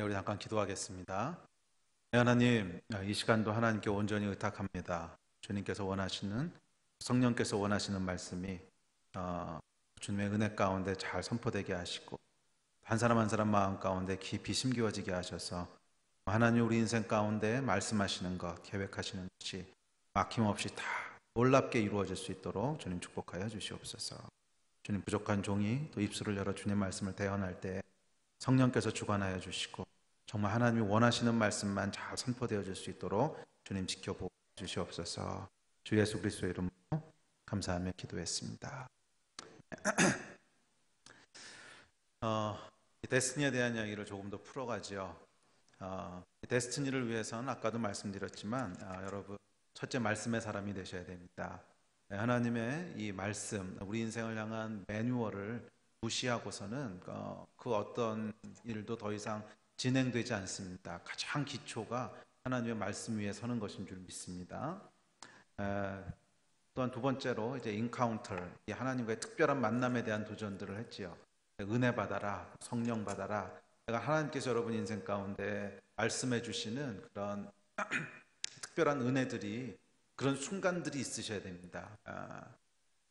네, 우리 잠깐 기도하겠습니다. 네, 하나님, 이 시간도 하나님께 온전히 의탁합니다. 주님께서 원하시는, 성령께서 원하시는 말씀이 어, 주님의 은혜 가운데 잘 선포되게 하시고 한 사람 한 사람 마음 가운데 깊이 심기워지게 하셔서 하나님 우리 인생 가운데 말씀하시는 것, 계획하시는 것이 막힘없이 다 놀랍게 이루어질 수 있도록 주님 축복하여 주시옵소서. 주님, 부족한 종이 또 입술을 열어 주님 말씀을 대언할 때 성령께서 주관하여 주시고 정말 하나님이 원하시는 말씀만 잘 선포되어질 수 있도록 주님 지켜보 주시옵소서. 주 예수 그리스도의 이름으로 감사하며 기도했습니다. 이 데스티니에 대한 이야기를 조금 더 풀어가지요. 데스티니를 위해서는 아까도 말씀드렸지만 여러분 첫째 말씀의 사람이 되셔야 됩니다. 네, 하나님의 이 말씀, 우리 인생을 향한 매뉴얼을 무시하고서는 그 어떤 일도 더 이상 진행되지 않습니다. 가장 기초가 하나님의 말씀 위에 서는 것인 줄 믿습니다. 또한 두 번째로 이제 인카운터, 하나님과의 특별한 만남에 대한 도전들을 했지요. 은혜 받아라, 성령 받아라. 내가 하나님께서 여러분 인생 가운데 말씀해 주시는 그런 특별한 은혜들이, 그런 순간들이 있으셔야 됩니다.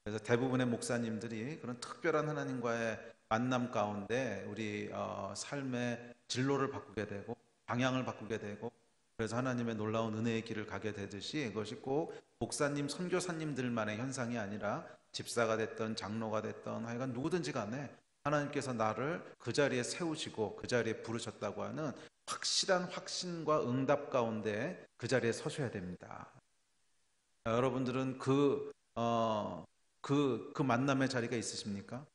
그래서 대부분의 목사님들이 그런 특별한 하나님과의 만남 가운데 우리 삶의 진로를 바꾸게 되고 방향을 바꾸게 되고, 그래서 하나님의 놀라운 은혜의 길을 가게 되듯이 이것이 꼭 목사님, 선교사님들만의 현상이 아니라 집사가 됐던 장로가 됐던 하여간 누구든지 간에 하나님께서 나를 그 자리에 세우시고 그 자리에 부르셨다고 하는 확실한 확신과 응답 가운데 그 자리에 서셔야 됩니다. 여러분들은 그 만남의 자리가 있으십니까?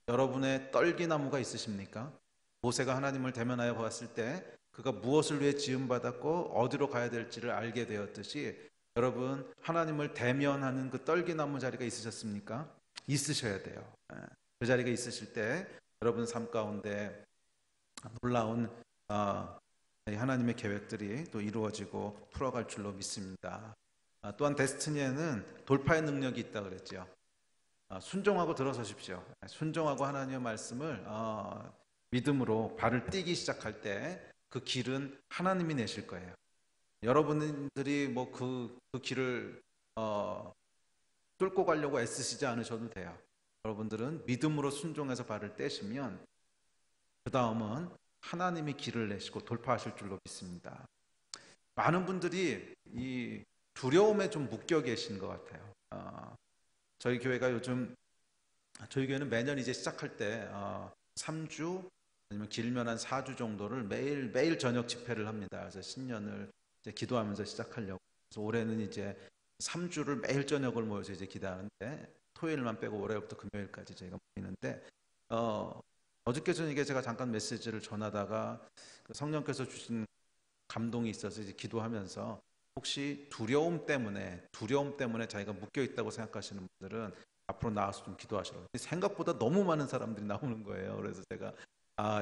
여러분의 떨기나무가 있으십니까? 모세가 하나님을 대면하여 보았을 때 그가 무엇을 위해 지음받았고 어디로 가야 될지를 알게 되었듯이 여러분 하나님을 대면하는 그 떨기나무 자리가 있으셨습니까? 있으셔야 돼요. 그 자리가 있으실 때 여러분 삶 가운데 놀라운 하나님의 계획들이 또 이루어지고 풀어갈 줄로 믿습니다. 또한 데스티니에는 돌파의 능력이 있다 그랬죠. 순종하고 들어서십시오. 순종하고 하나님의 말씀을 믿음으로 발을 띄기 시작할 때 그 길은 하나님이 내실 거예요. 여러분들이 뭐 그 길을 뚫고 가려고 애쓰시지 않으셔도 돼요. 여러분들은 믿음으로 순종해서 발을 떼시면 그 다음은 하나님이 길을 내시고 돌파하실 줄로 믿습니다. 많은 분들이 이 두려움에 좀 묶여 계신 것 같아요. 저희 교회는 매년 이제 시작할 때 3주 아니면 길면 한 4주 정도를 매일 저녁 집회를 합니다. 그래서 신년을 이제 기도하면서 시작하려고. 그래서 올해는 이제 3주를 매일 저녁을 모여서 이제 기도하는데 토요일만 빼고 월요일부터 금요일까지 저희가 모이는데 어저께 저녁에 제가 잠깐 메시지를 전하다가 그 성령께서 주신 감동이 있어서 이제 기도하면서 혹시 두려움 때문에 자기가 묶여 있다고 생각하시는 분들은 앞으로 나와서 좀 기도하시라고. 생각보다 너무 많은 사람들이 나오는 거예요. 그래서 제가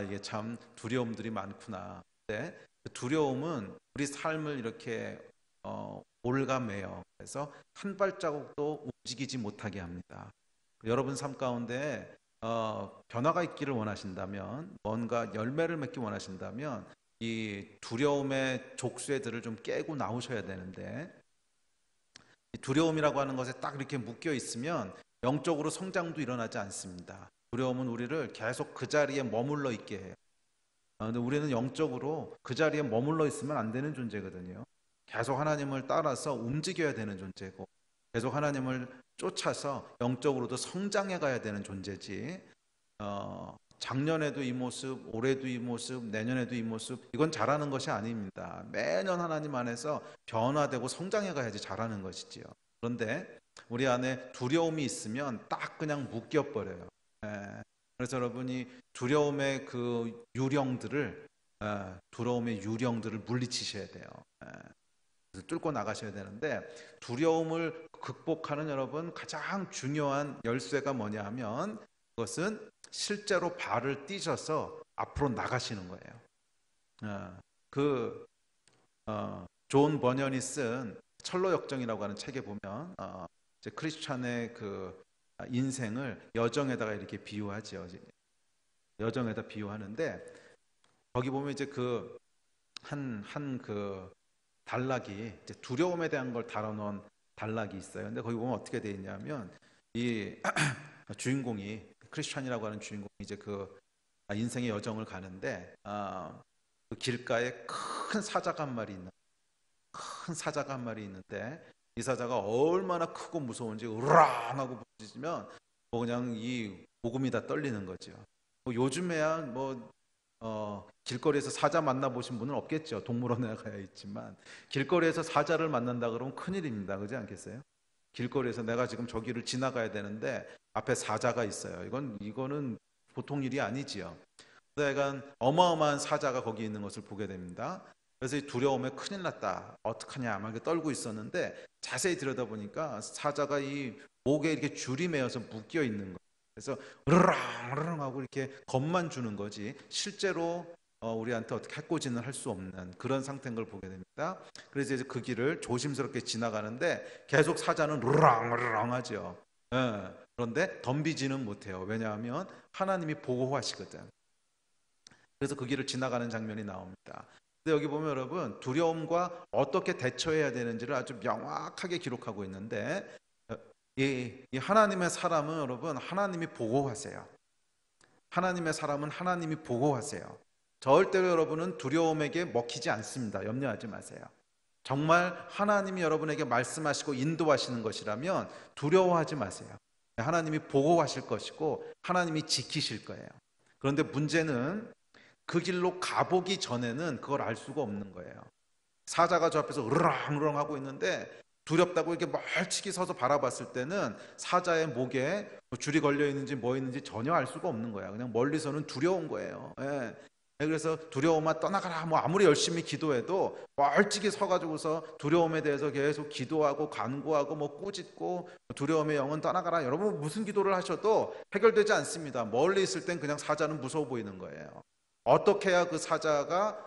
이게 참 두려움들이 많구나. 근데 그 두려움은 우리 삶을 이렇게 올가매요. 그래서 한 발자국도 움직이지 못하게 합니다. 여러분 삶 가운데 변화가 있기를 원하신다면, 뭔가 열매를 맺기 원하신다면 이 두려움의 족쇄들을 좀 깨고 나오셔야 되는데, 이 두려움이라고 하는 것에 딱 이렇게 묶여 있으면 영적으로 성장도 일어나지 않습니다. 두려움은 우리를 계속 그 자리에 머물러 있게 해요. 근데 우리는 영적으로 그 자리에 머물러 있으면 안 되는 존재거든요. 계속 하나님을 따라서 움직여야 되는 존재고, 계속 하나님을 쫓아서 영적으로도 성장해 가야 되는 존재지. 작년에도 이 모습, 올해도 이 모습, 내년에도 이 모습, 이건 잘하는 것이 아닙니다. 매년 하나님 안에서 변화되고 성장해 가야지 잘하는 것이지요. 그런데 우리 안에 두려움이 있으면 딱 그냥 묶여버려요. 그래서 여러분이 두려움의 유령들을 물리치셔야 돼요. 그래서 뚫고 나가셔야 되는데, 두려움을 극복하는 여러분 가장 중요한 열쇠가 뭐냐 하면 그것은 실제로 발을 띄셔서 앞으로 나가시는 거예요. 그 존 버년이 쓴 철로 역정이라고 하는 책에 보면 이제 크리스찬의 그 인생을 여정에다가 이렇게 비유하죠. 여정에다 비유하는데 거기 보면 이제 그 한 단락이 이제 두려움에 대한 걸 다뤄놓은 단락이 있어요. 근데 거기 보면 어떻게 돼 있냐면 이 주인공이 크리스찬이라고 하는 주인공이 이제 그 인생의 여정을 가는데 그 길가에 큰 사자가 한 마리 있는데 이 사자가 얼마나 크고 무서운지 으랑 하고 부딪히면 뭐 그냥 이 목음이 다 떨리는 거죠. 뭐 요즘에야 길거리에서 사자 만나보신 분은 없겠죠. 동물원에 가야 있지만 길거리에서 사자를 만난다 그러면 큰일입니다. 그렇지 않겠어요? 길거리에서 내가 지금 저기를 지나가야 되는데 앞에 사자가 있어요. 이거는 보통 일이 아니지요. 그러니까 어마어마한 사자가 거기 있는 것을 보게 됩니다. 그래서 이 두려움에 큰일 났다. 어떡하냐 막 이렇게 떨고 있었는데 자세히 들여다보니까 사자가 이 목에 이렇게 줄이 매어서 묶여 있는 거예요. 그래서 으르렁 으르렁 하고 이렇게 겁만 주는 거지 실제로 우리한테 어떻게 해코지는 할 수 없는 그런 상태인 걸 보게 됩니다. 그래서 이제 그 길을 조심스럽게 지나가는데 계속 사자는 으르렁 으르렁 하죠. 예. 그런데 덤비지는 못해요. 왜냐하면 하나님이 보호하시거든. 그래서 그 길을 지나가는 장면이 나옵니다. 근데 여기 보면 여러분 두려움과 어떻게 대처해야 되는지를 아주 명확하게 기록하고 있는데 이 하나님의 사람은 여러분 하나님이 보호하세요. 하나님의 사람은 하나님이 보호하세요. 절대로 여러분은 두려움에게 먹히지 않습니다. 염려하지 마세요. 정말 하나님이 여러분에게 말씀하시고 인도하시는 것이라면 두려워하지 마세요. 하나님이 보호하실 것이고 하나님이 지키실 거예요. 그런데 문제는 그 길로 가보기 전에는 그걸 알 수가 없는 거예요. 사자가 저 앞에서 으르렁으르렁 하고 있는데 두렵다고 이렇게 멀찍이 서서 바라봤을 때는 사자의 목에 줄이 걸려 있는지 뭐 있는지 전혀 알 수가 없는 거야. 그냥 멀리서는 두려운 거예요. 예. 그래서 두려움아 떠나가라. 뭐 아무리 열심히 기도해도 멀찍이 서가지고서 두려움에 대해서 계속 기도하고 간구하고 뭐 꾸짖고 두려움의 영은 떠나가라. 여러분 무슨 기도를 하셔도 해결되지 않습니다. 멀리 있을 땐 그냥 사자는 무서워 보이는 거예요. 어떻게 해야 그 사자가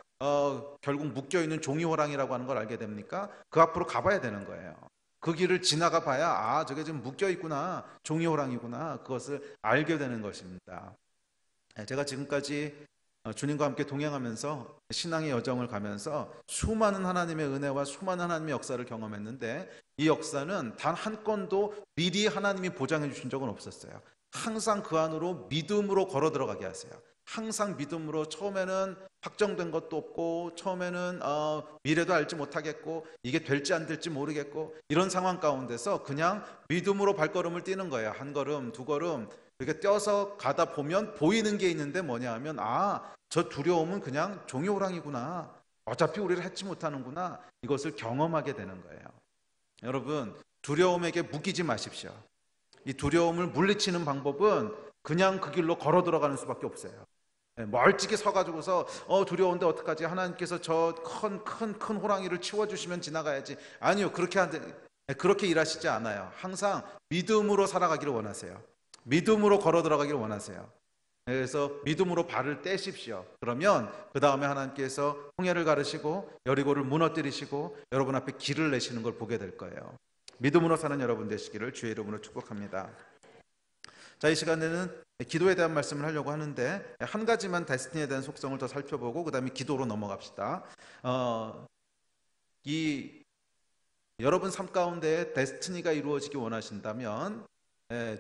결국 묶여있는 종이호랑이라고 하는 걸 알게 됩니까? 그 앞으로 가봐야 되는 거예요. 그 길을 지나가 봐야 저게 지금 묶여있구나, 종이호랑이구나, 그것을 알게 되는 것입니다. 제가 지금까지 주님과 함께 동행하면서 신앙의 여정을 가면서 수많은 하나님의 은혜와 수많은 하나님의 역사를 경험했는데 이 역사는 단 한 건도 미리 하나님이 보장해 주신 적은 없었어요. 항상 그 안으로 믿음으로 걸어 들어가게 하세요. 항상 믿음으로 처음에는 확정된 것도 없고 처음에는 미래도 알지 못하겠고 이게 될지 안 될지 모르겠고 이런 상황 가운데서 그냥 믿음으로 발걸음을 뛰는 거예요. 한 걸음 두 걸음 이렇게 뛰어서 가다 보면 보이는 게 있는데 뭐냐 하면 저 두려움은 그냥 종이호랑이구나. 어차피 우리를 해치 못하는구나. 이것을 경험하게 되는 거예요. 여러분 두려움에게 묶이지 마십시오. 이 두려움을 물리치는 방법은 그냥 그 길로 걸어 들어가는 수밖에 없어요. 멀찍이 서가지고서 두려운데 어떡하지? 하나님께서 저 큰 호랑이를 치워주시면 지나가야지. 아니요, 그렇게 일하시지 않아요. 항상 믿음으로 살아가기를 원하세요. 믿음으로 걸어 들어가기를 원하세요. 그래서 믿음으로 발을 떼십시오. 그러면 그 다음에 하나님께서 홍해를 가르시고 여리고를 무너뜨리시고 여러분 앞에 길을 내시는 걸 보게 될 거예요. 믿음으로 사는 여러분 되시기를 주의 이름으로 축복합니다. 자, 이 시간에는 기도에 대한 말씀을 하려고 하는데 한 가지만 데스티니에 대한 속성을 더 살펴보고 그 다음에 기도로 넘어갑시다. 여러분 삶 가운데 데스티니가 이루어지기 원하신다면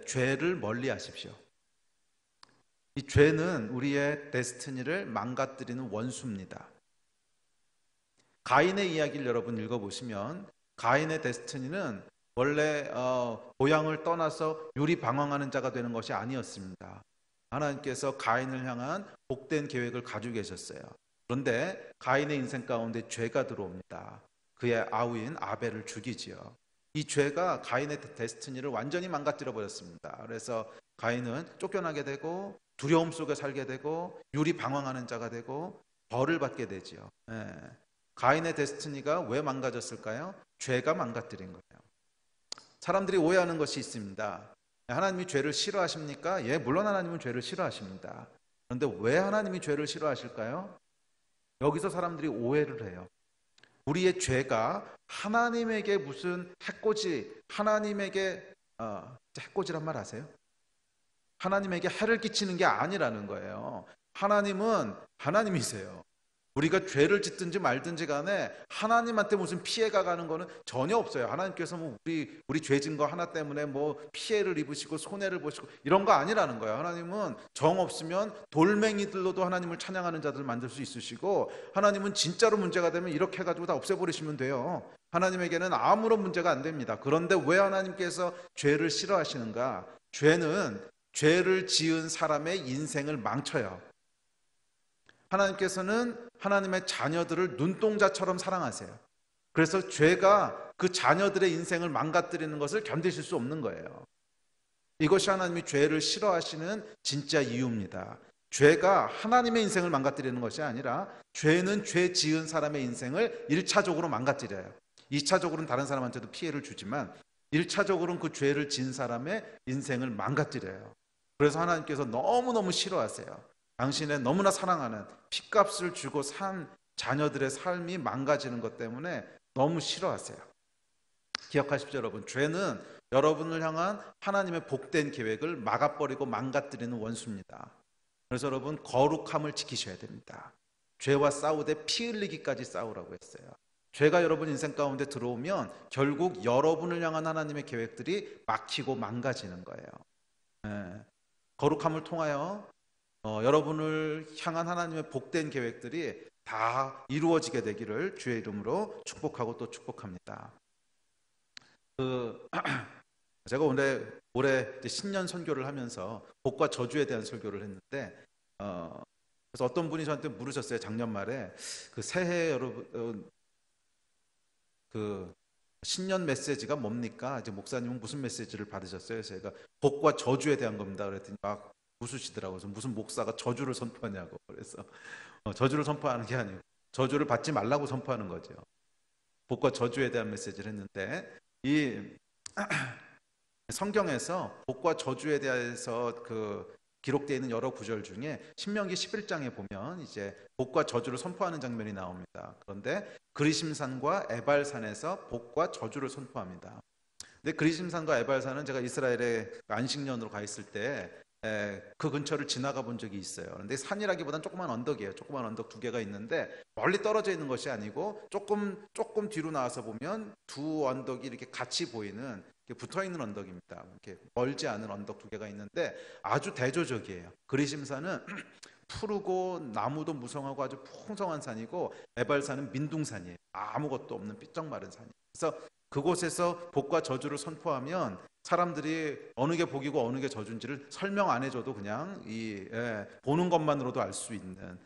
죄를 멀리 하십시오. 이 죄는 우리의 데스티니를 망가뜨리는 원수입니다. 가인의 이야기를 여러분 읽어보시면 가인의 데스티니는 원래 고향을 떠나서 유리방황하는 자가 되는 것이 아니었습니다. 하나님께서 가인을 향한 복된 계획을 가지고 계셨어요. 그런데 가인의 인생 가운데 죄가 들어옵니다. 그의 아우인 아벨을 죽이지요. 이 죄가 가인의 데스티니를 완전히 망가뜨려 버렸습니다. 그래서 가인은 쫓겨나게 되고 두려움 속에 살게 되고 유리방황하는 자가 되고 벌을 받게 되지요. 가인의 데스티니가 왜 망가졌을까요? 죄가 망가뜨린 거예요. 사람들이 오해하는 것이 있습니다. 하나님이 죄를 싫어하십니까? 예, 물론 하나님은 죄를 싫어하십니다. 그런데 왜 하나님이 죄를 싫어하실까요? 여기서 사람들이 오해를 해요. 우리의 죄가 하나님에게 무슨 하나님에게 해코지란 말 아세요? 하나님에게 해를 끼치는 게 아니라는 거예요. 하나님은 하나님이세요. 우리가 죄를 짓든지 말든지 간에 하나님한테 무슨 피해가 가는 거는 전혀 없어요. 하나님께서 뭐 우리 죄진 거 하나 때문에 뭐 피해를 입으시고 손해를 보시고 이런 거 아니라는 거예요. 하나님은 정 없으면 돌멩이들로도 하나님을 찬양하는 자들을 만들 수 있으시고, 하나님은 진짜로 문제가 되면 이렇게 해가지고 다 없애버리시면 돼요. 하나님에게는 아무런 문제가 안 됩니다. 그런데 왜 하나님께서 죄를 싫어하시는가? 죄는 죄를 지은 사람의 인생을 망쳐요. 하나님께서는 하나님의 자녀들을 눈동자처럼 사랑하세요. 그래서 죄가 그 자녀들의 인생을 망가뜨리는 것을 견디실 수 없는 거예요. 이것이 하나님이 죄를 싫어하시는 진짜 이유입니다. 죄가 하나님의 인생을 망가뜨리는 것이 아니라, 죄는 죄 지은 사람의 인생을 1차적으로 망가뜨려요. 2차적으로는 다른 사람한테도 피해를 주지만 1차적으로는 그 죄를 지은 사람의 인생을 망가뜨려요. 그래서 하나님께서 너무너무 싫어하세요. 당신의 너무나 사랑하는 핏값을 주고 산 자녀들의 삶이 망가지는 것 때문에 너무 싫어하세요. 기억하십시오, 여러분. 죄는 여러분을 향한 하나님의 복된 계획을 막아버리고 망가뜨리는 원수입니다. 그래서 여러분, 거룩함을 지키셔야 됩니다. 죄와 싸우되 피 흘리기까지 싸우라고 했어요. 죄가 여러분 인생 가운데 들어오면 결국 여러분을 향한 하나님의 계획들이 막히고 망가지는 거예요. 거룩함을 통하여 여러분을 향한 하나님의 복된 계획들이 다 이루어지게 되기를 주의 이름으로 축복하고 또 축복합니다. 제가 올해 신년 선교를 하면서 복과 저주에 대한 설교를 했는데, 그래서 어떤 분이 저한테 물으셨어요. 작년 말에 그 새해 여러분 그 신년 메시지가 뭡니까? 이제 목사님은 무슨 메시지를 받으셨어요? 제가 복과 저주에 대한 겁니다. 그랬더니 막 웃으시더라고요. 그래서 무슨 목사가 저주를 선포하냐고. 그래서 저주를 선포하는 게 아니고 저주를 받지 말라고 선포하는 거죠. 복과 저주에 대한 메시지를 했는데, 이 성경에서 복과 저주에 대해서 기록되어 있는 여러 구절 중에 신명기 11장에 보면 이제 복과 저주를 선포하는 장면이 나옵니다. 그런데 그리심산과 에발산에서 복과 저주를 선포합니다. 근데 그리심산과 에발산은 제가 이스라엘에 안식년으로 가 있을 때 그 근처를 지나가 본 적이 있어요. 그런데 산이라기보다는 조그만 언덕이에요. 조그만 언덕 두 개가 있는데 멀리 떨어져 있는 것이 아니고 조금 뒤로 나와서 보면 두 언덕이 이렇게 같이 보이는, 붙어 있는 언덕입니다. 이렇게 멀지 않은 언덕 두 개가 있는데 아주 대조적이에요. 그리심산은 푸르고 나무도 무성하고 아주 풍성한 산이고, 에발산은 민둥산이에요. 아무것도 없는 삐쩍 마른 산이에요. 그래서 그곳에서 복과 저주를 선포하면 사람들이 어느 게 복이고 어느 게 저주인지를 설명 안 해줘도 그냥 보는 것만으로도 알 수 있는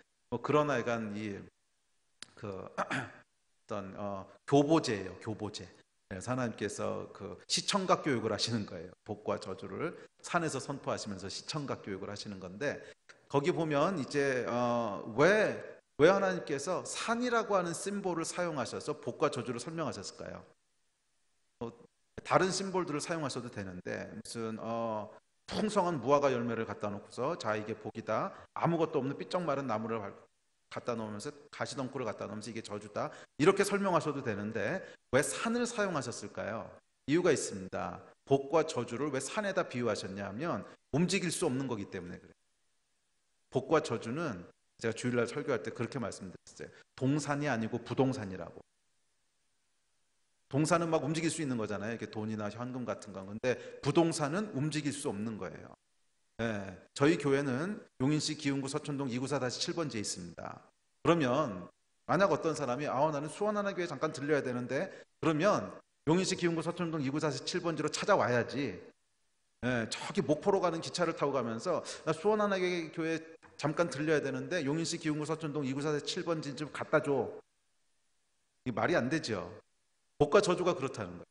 그런 약간 어떤 교보제예요. 교보제. 그래서 하나님께서 시청각 교육을 하시는 거예요. 복과 저주를 산에서 선포하시면서 시청각 교육을 하시는 건데, 거기 보면 이제 왜 하나님께서 산이라고 하는 심볼을 사용하셔서 복과 저주를 설명하셨을까요? 다른 심볼들을 사용하셔도 되는데, 무슨 풍성한 무화과 열매를 갖다 놓고서 자 이게 복이다, 아무것도 없는 삐쩍 마른 나무를 갖다 놓으면서 가시덩굴을 갖다 놓으면서 이게 저주다, 이렇게 설명하셔도 되는데 왜 산을 사용하셨을까요? 이유가 있습니다. 복과 저주를 왜 산에다 비유하셨냐 하면 움직일 수 없는 거기 때문에 그래요. 복과 저주는 제가 주일날 설교할 때 그렇게 말씀드렸어요. 동산이 아니고 부동산이라고. 동산은 막 움직일 수 있는 거잖아요. 이렇게 돈이나 현금 같은 거. 근데 부동산은 움직일 수 없는 거예요. 저희 교회는 용인시 기흥구 서촌동 294-7번지에 있습니다. 그러면 만약 어떤 사람이 나는 수원하나교회 잠깐 들려야 되는데, 그러면 용인시 기흥구 서촌동 294-7번지로 찾아와야지. 저기 목포로 가는 기차를 타고 가면서 나 수원하나교회 잠깐 들려야 되는데 용인시 기흥구 서촌동 294-7번지 좀 갖다 줘. 이게 말이 안 되죠. 복과 저주가 그렇다는 거예요.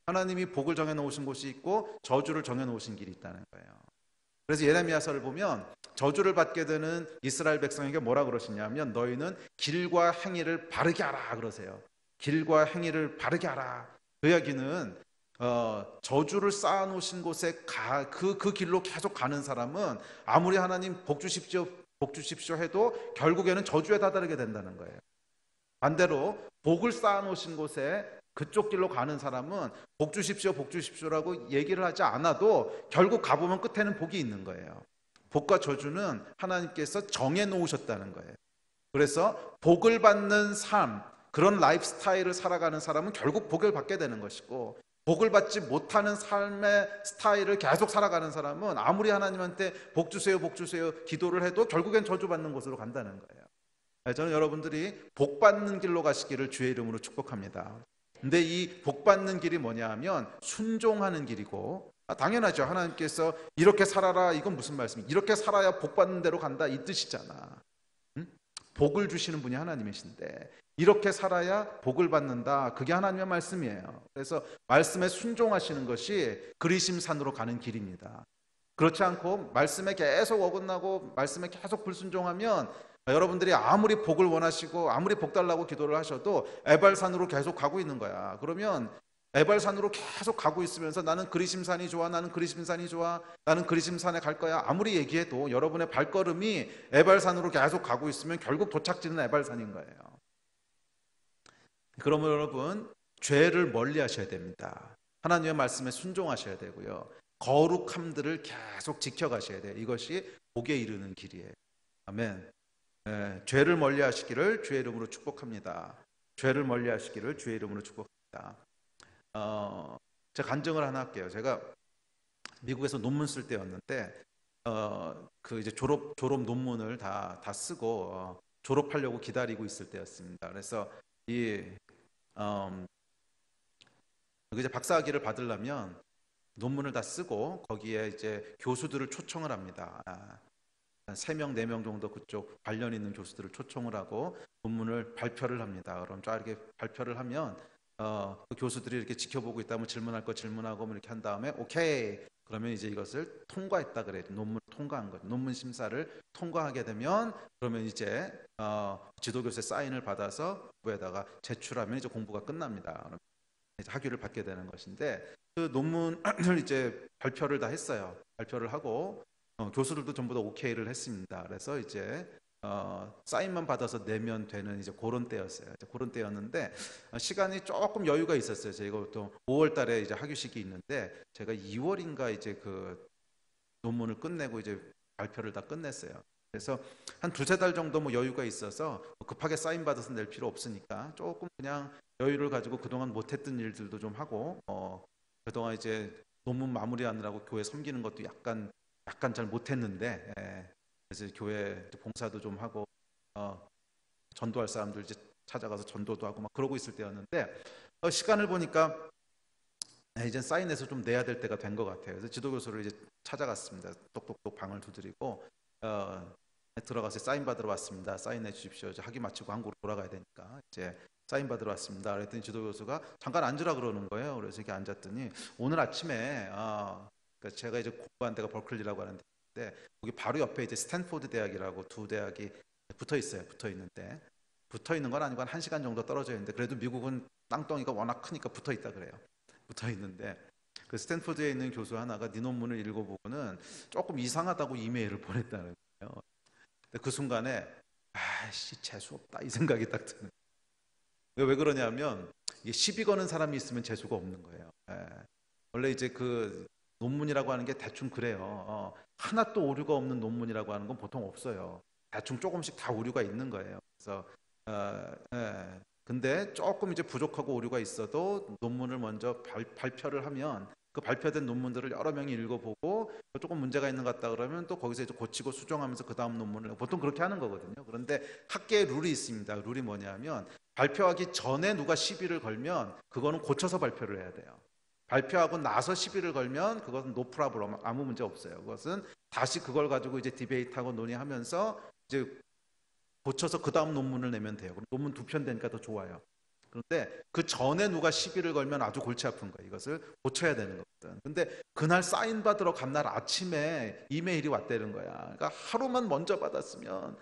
하나님이 복을 정해놓으신 곳이 있고 저주를 정해놓으신 길이 있다는 거예요. 그래서 예레미야서를 보면 저주를 받게 되는 이스라엘 백성에게 뭐라 그러시냐면, 너희는 길과 행위를 바르게 하라 그러세요. 길과 행위를 바르게 하라. 그 이야기는 저주를 쌓아놓으신 곳에 그 길로 계속 가는 사람은 아무리 하나님 복 주십시오 해도 결국에는 저주에 다다르게 된다는 거예요. 반대로 복을 쌓아놓으신 곳에 그쪽 길로 가는 사람은 복 주십시오라고 얘기를 하지 않아도 결국 가보면 끝에는 복이 있는 거예요. 복과 저주는 하나님께서 정해 놓으셨다는 거예요. 그래서 복을 받는 삶, 그런 라이프 스타일을 살아가는 사람은 결국 복을 받게 되는 것이고, 복을 받지 못하는 삶의 스타일을 계속 살아가는 사람은 아무리 하나님한테 복 주세요, 복 주세요 기도를 해도 결국엔 저주받는 곳으로 간다는 거예요. 저는 여러분들이 복 받는 길로 가시기를 주의 이름으로 축복합니다. 근데 이 복 받는 길이 뭐냐 하면 순종하는 길이고, 당연하죠. 하나님께서 이렇게 살아라, 이건 무슨 말씀이야? 이렇게 살아야 복 받는 대로 간다, 이 뜻이잖아. 복을 주시는 분이 하나님이신데 이렇게 살아야 복을 받는다, 그게 하나님의 말씀이에요. 그래서 말씀에 순종하시는 것이 그리심산으로 가는 길입니다. 그렇지 않고 말씀에 계속 어긋나고 말씀에 계속 불순종하면 여러분들이 아무리 복을 원하시고 아무리 복 달라고 기도를 하셔도 에발산으로 계속 가고 있는 거야. 그러면 에발산으로 계속 가고 있으면서 나는 그리심산이 좋아, 나는 그리심산이 좋아, 나는 그리심산에 갈 거야, 아무리 얘기해도 여러분의 발걸음이 에발산으로 계속 가고 있으면 결국 도착지는 에발산인 거예요. 그러면 여러분, 죄를 멀리 하셔야 됩니다. 하나님의 말씀에 순종하셔야 되고요, 거룩함들을 계속 지켜가셔야 돼요. 이것이 복에 이르는 길이에요. 아멘. 죄를 멀리 하시기를 주의 이름으로 축복합니다. 죄를 멀리 하시기를 주의 이름으로 축복합니다. 제가 간증을 하나 할게요. 제가 미국에서 논문 쓸 때였는데 그 이제 졸업 논문을 다 쓰고 졸업하려고 기다리고 있을 때였습니다. 그래서 이제 박사학위를 받으려면 논문을 다 쓰고 거기에 이제 교수들을 초청을 합니다. 3명, 4명 정도 그쪽 관련 있는 교수들을 초청을 하고 논문을 발표를 합니다. 그럼 쫙 이렇게 발표를 하면 그 교수들이 이렇게 지켜보고 있다면 질문할 거 질문하고 이렇게 한 다음에 오케이, 그러면 이제 이것을 통과했다 그래요. 논문을 통과한 거죠. 논문 심사를 통과하게 되면 그러면 이제 지도교수의 사인을 받아서 부에다가 제출하면 이제 공부가 끝납니다. 이제 학위를 받게 되는 것인데, 그 논문을 이제 발표를 다 했어요. 발표를 하고 교수들도 전부 다 오케이를 했습니다. 그래서 이제 사인만 받아서 내면 되는 이제 그런 때였어요. 그런 때였는데 시간이 조금 여유가 있었어요. 제가 또 5월 달에 이제 학위식이 있는데 제가 2월인가 이제 그 논문을 끝내고 이제 발표를 다 끝냈어요. 그래서 한 2-3달 정도 뭐 여유가 있어서 급하게 사인 받아서 낼 필요 없으니까 조금 그냥 여유를 가지고 그동안 못했던 일들도 좀 하고 그동안 이제 논문 마무리하느라고 교회 섬기는 것도 약간 잘 못했는데, 그래서 교회 봉사도 좀 하고 전도할 사람들 이제 찾아가서 전도도 하고 막 그러고 있을 때였는데 시간을 보니까 이제 사인해서 좀 내야 될 때가 된 것 같아요. 그래서 지도교수를 이제 찾아갔습니다. 똑똑똑 방을 두드리고 들어가서 사인 받으러 왔습니다. 사인해 주십시오. 이제 학위 마치고 한국으로 돌아가야 되니까 이제 사인 받으러 왔습니다. 그랬더니 지도교수가 잠깐 앉으라 그러는 거예요. 그래서 이렇게 앉았더니 오늘 아침에 그러니까 제가 이제 공부한 데가 버클리라고 하는 데인데 거기 바로 옆에 이제 스탠포드 대학이라고 두 대학이 붙어 있어요. 붙어 있는데 붙어 있는 건 아니고 한 1시간 정도 떨어져 있는데 그래도 미국은 땅덩이가 워낙 크니까 붙어 있다 그래요. 붙어 있는데 그 스탠포드에 있는 교수 하나가 네 논문을 읽어보고는 조금 이상하다고 이메일을 보냈다는 거예요. 근데 그 순간에 아씨 재수 없다 이 생각이 딱 드는 거예요. 왜 그러냐면 이게 시비 거는 사람이 있으면 재수가 없는 거예요. 원래 이제 그 논문이라고 하는 게 대충 그래요. 하나 또 오류가 없는 논문이라고 하는 건 보통 없어요. 대충 조금씩 다 오류가 있는 거예요. 그래서 근데 조금 이제 부족하고 오류가 있어도 논문을 먼저 발표를 하면 그 발표된 논문들을 여러 명이 읽어보고 조금 문제가 있는 것 같다 그러면 또 거기서 이제 고치고 수정하면서 그 다음 논문을 보통 그렇게 하는 거거든요. 그런데 학계에 룰이 있습니다. 룰이 뭐냐면 발표하기 전에 누가 시비를 걸면 그거는 고쳐서 발표를 해야 돼요. 발표하고 나서 시비를 걸면 그것은 노 프라블럼, 아무 문제 없어요. 그것은 다시 그걸 가지고 이제 디베이트하고 논의하면서 이제 고쳐서 그 다음 논문을 내면 돼요. 그럼 논문 2편 되니까 더 좋아요. 그런데 그 전에 누가 시비를 걸면 아주 골치 아픈 거예요. 이것을 고쳐야 되는 거거든. 근데 그날 사인 받으러 간 날 아침에 이메일이 왔다는 거야. 그러니까 하루만 먼저 받았으면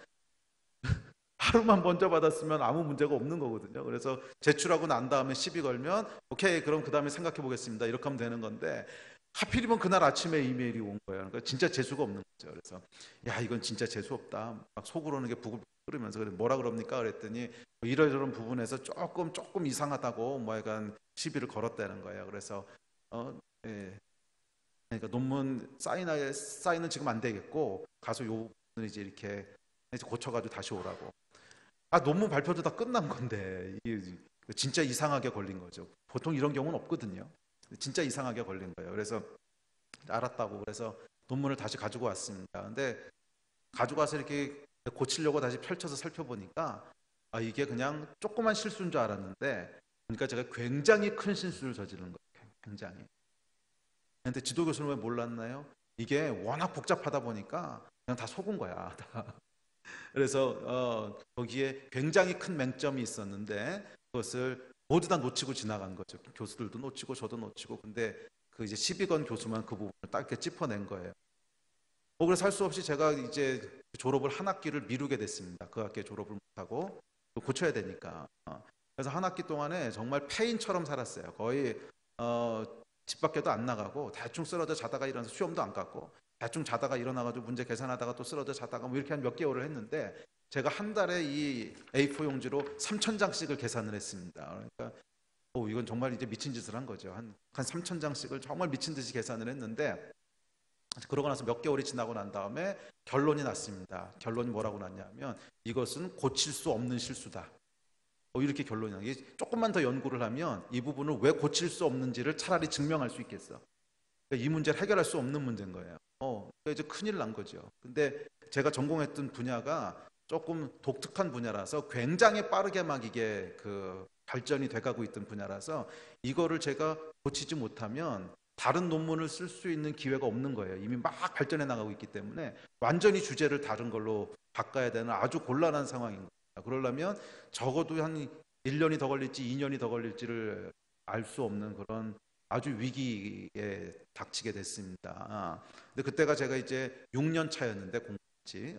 아무 문제가 없는 거거든요. 그래서 제출하고 난 다음에 시비 걸면 오케이 그럼 그 다음에 생각해 보겠습니다 이렇게 하면 되는 건데 하필이면 그날 아침에 이메일이 온 거예요. 그러니까 진짜 재수가 없는 거죠. 그래서 야 이건 진짜 재수 없다. 막 속으로는 게 부글부글 끓으면서 뭐라 그럽니까 그랬더니 뭐 이러저런 부분에서 조금 이상하다고 뭐 약간 시비를 걸었다는 거예요. 그래서 예. 그러니까 논문 사인은 지금 안 되겠고 가서 요 부분을 이제 이렇게 이제 고쳐가지고 다시 오라고. 아, 논문 발표도 다 끝난 건데 이게 진짜 이상하게 걸린 거죠. 보통 이런 경우는 없거든요. 진짜 이상하게 걸린 거예요. 그래서 알았다고 그래서 논문을 다시 가지고 왔습니다. 근데 가지고 와서 이렇게 고치려고 다시 펼쳐서 살펴보니까 아, 이게 그냥 조그만 실수인 줄 알았는데 그러니까 제가 굉장히 큰 실수를 저지른 거예요. 굉장히. 근데 지도 교수는 왜 몰랐나요? 이게 워낙 복잡하다 보니까 그냥 다 속은 거야. 그래서 거기에 굉장히 큰 맹점이 있었는데 그것을 모두 다 놓치고 지나간 거죠. 교수들도 놓치고 저도 놓치고. 근데 그 이제 12건 교수만 그 부분을 딱 이렇게 짚어낸 거예요. 그래서 할 수 없이 제가 이제 졸업을 한 학기를 미루게 됐습니다. 그 학기에 졸업을 못하고 또 고쳐야 되니까. 그래서 한 학기 동안에 정말 폐인처럼 살았어요. 거의 집 밖에도 안 나가고 대충 쓰러져 자다가 일어나서 시험도 안 갔고 대충 자다가 일어나가지고 문제 계산하다가 또 쓰러져 자다가 뭐 이렇게 한 몇 개월을 했는데 제가 한 달에 이 A4 용지로 3,000장씩을 계산을 했습니다. 그러니까 이건 정말 이제 미친 짓을 한 거죠. 한 3,000장씩을 정말 미친 듯이 계산을 했는데 그러고 나서 몇 개월이 지나고 난 다음에 결론이 났습니다. 결론이 뭐라고 났냐면 이것은 고칠 수 없는 실수다. 이렇게 결론이 나게 조금만 더 연구를 하면 이 부분을 왜 고칠 수 없는지를 차라리 증명할 수 있겠어. 그러니까 이 문제를 해결할 수 없는 문제인 거예요. 그러니까 이제 큰일 난 거죠. 근데 제가 전공했던 분야가 조금 독특한 분야라서 굉장히 빠르게 막 이게 그 발전이 돼가고 있던 분야라서 이거를 제가 고치지 못하면 다른 논문을 쓸 수 있는 기회가 없는 거예요. 이미 막 발전해 나가고 있기 때문에 완전히 주제를 다른 걸로 바꿔야 되는 아주 곤란한 상황인 거예요. 그러려면 적어도 한 1년이 더 걸릴지 2년이 더 걸릴지를 알 수 없는 그런 아주 위기에 닥치게 됐습니다. 근데 그때가 제가 이제 6년 차였는데 공부지.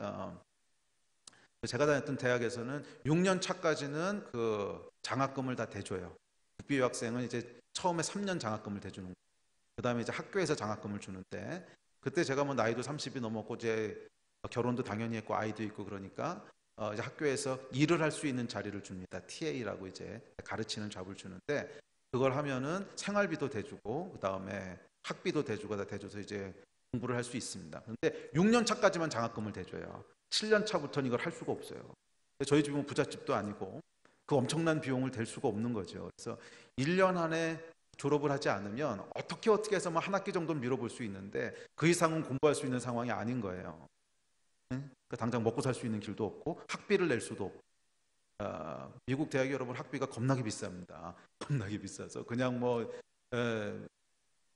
제가 다녔던 대학에서는 6년 차까지는 그 장학금을 다 대줘요. 국비 유학생은 이제 처음에 3년 장학금을 대주는 거예요. 그다음에 이제 학교에서 장학금을 주는데 그때 제가 뭐 나이도 30이 넘었고 이제 결혼도 당연히 했고 아이도 있고 그러니까 이제 학교에서 일을 할 수 있는 자리를 줍니다. TA라고 이제 가르치는 잡을 주는데 그걸 하면은 생활비도 대주고 그다음에 학비도 대주고 다 대줘서 이제 공부를 할 수 있습니다. 근데 6년 차까지만 장학금을 대줘요. 7년 차부터는 이걸 할 수가 없어요. 저희 집은 부잣집도 아니고 그 엄청난 비용을 댈 수가 없는 거죠. 그래서 1년 안에 졸업을 하지 않으면 어떻게 해서 뭐 한 학기 정도는 미뤄볼 수 있는데 그 이상은 공부할 수 있는 상황이 아닌 거예요. 그러니까 당장 먹고 살 수 있는 길도 없고 학비를 낼 수도 없고 미국 대학 여러분 학비가 겁나게 비쌉니다. 겁나게 비싸서 그냥 뭐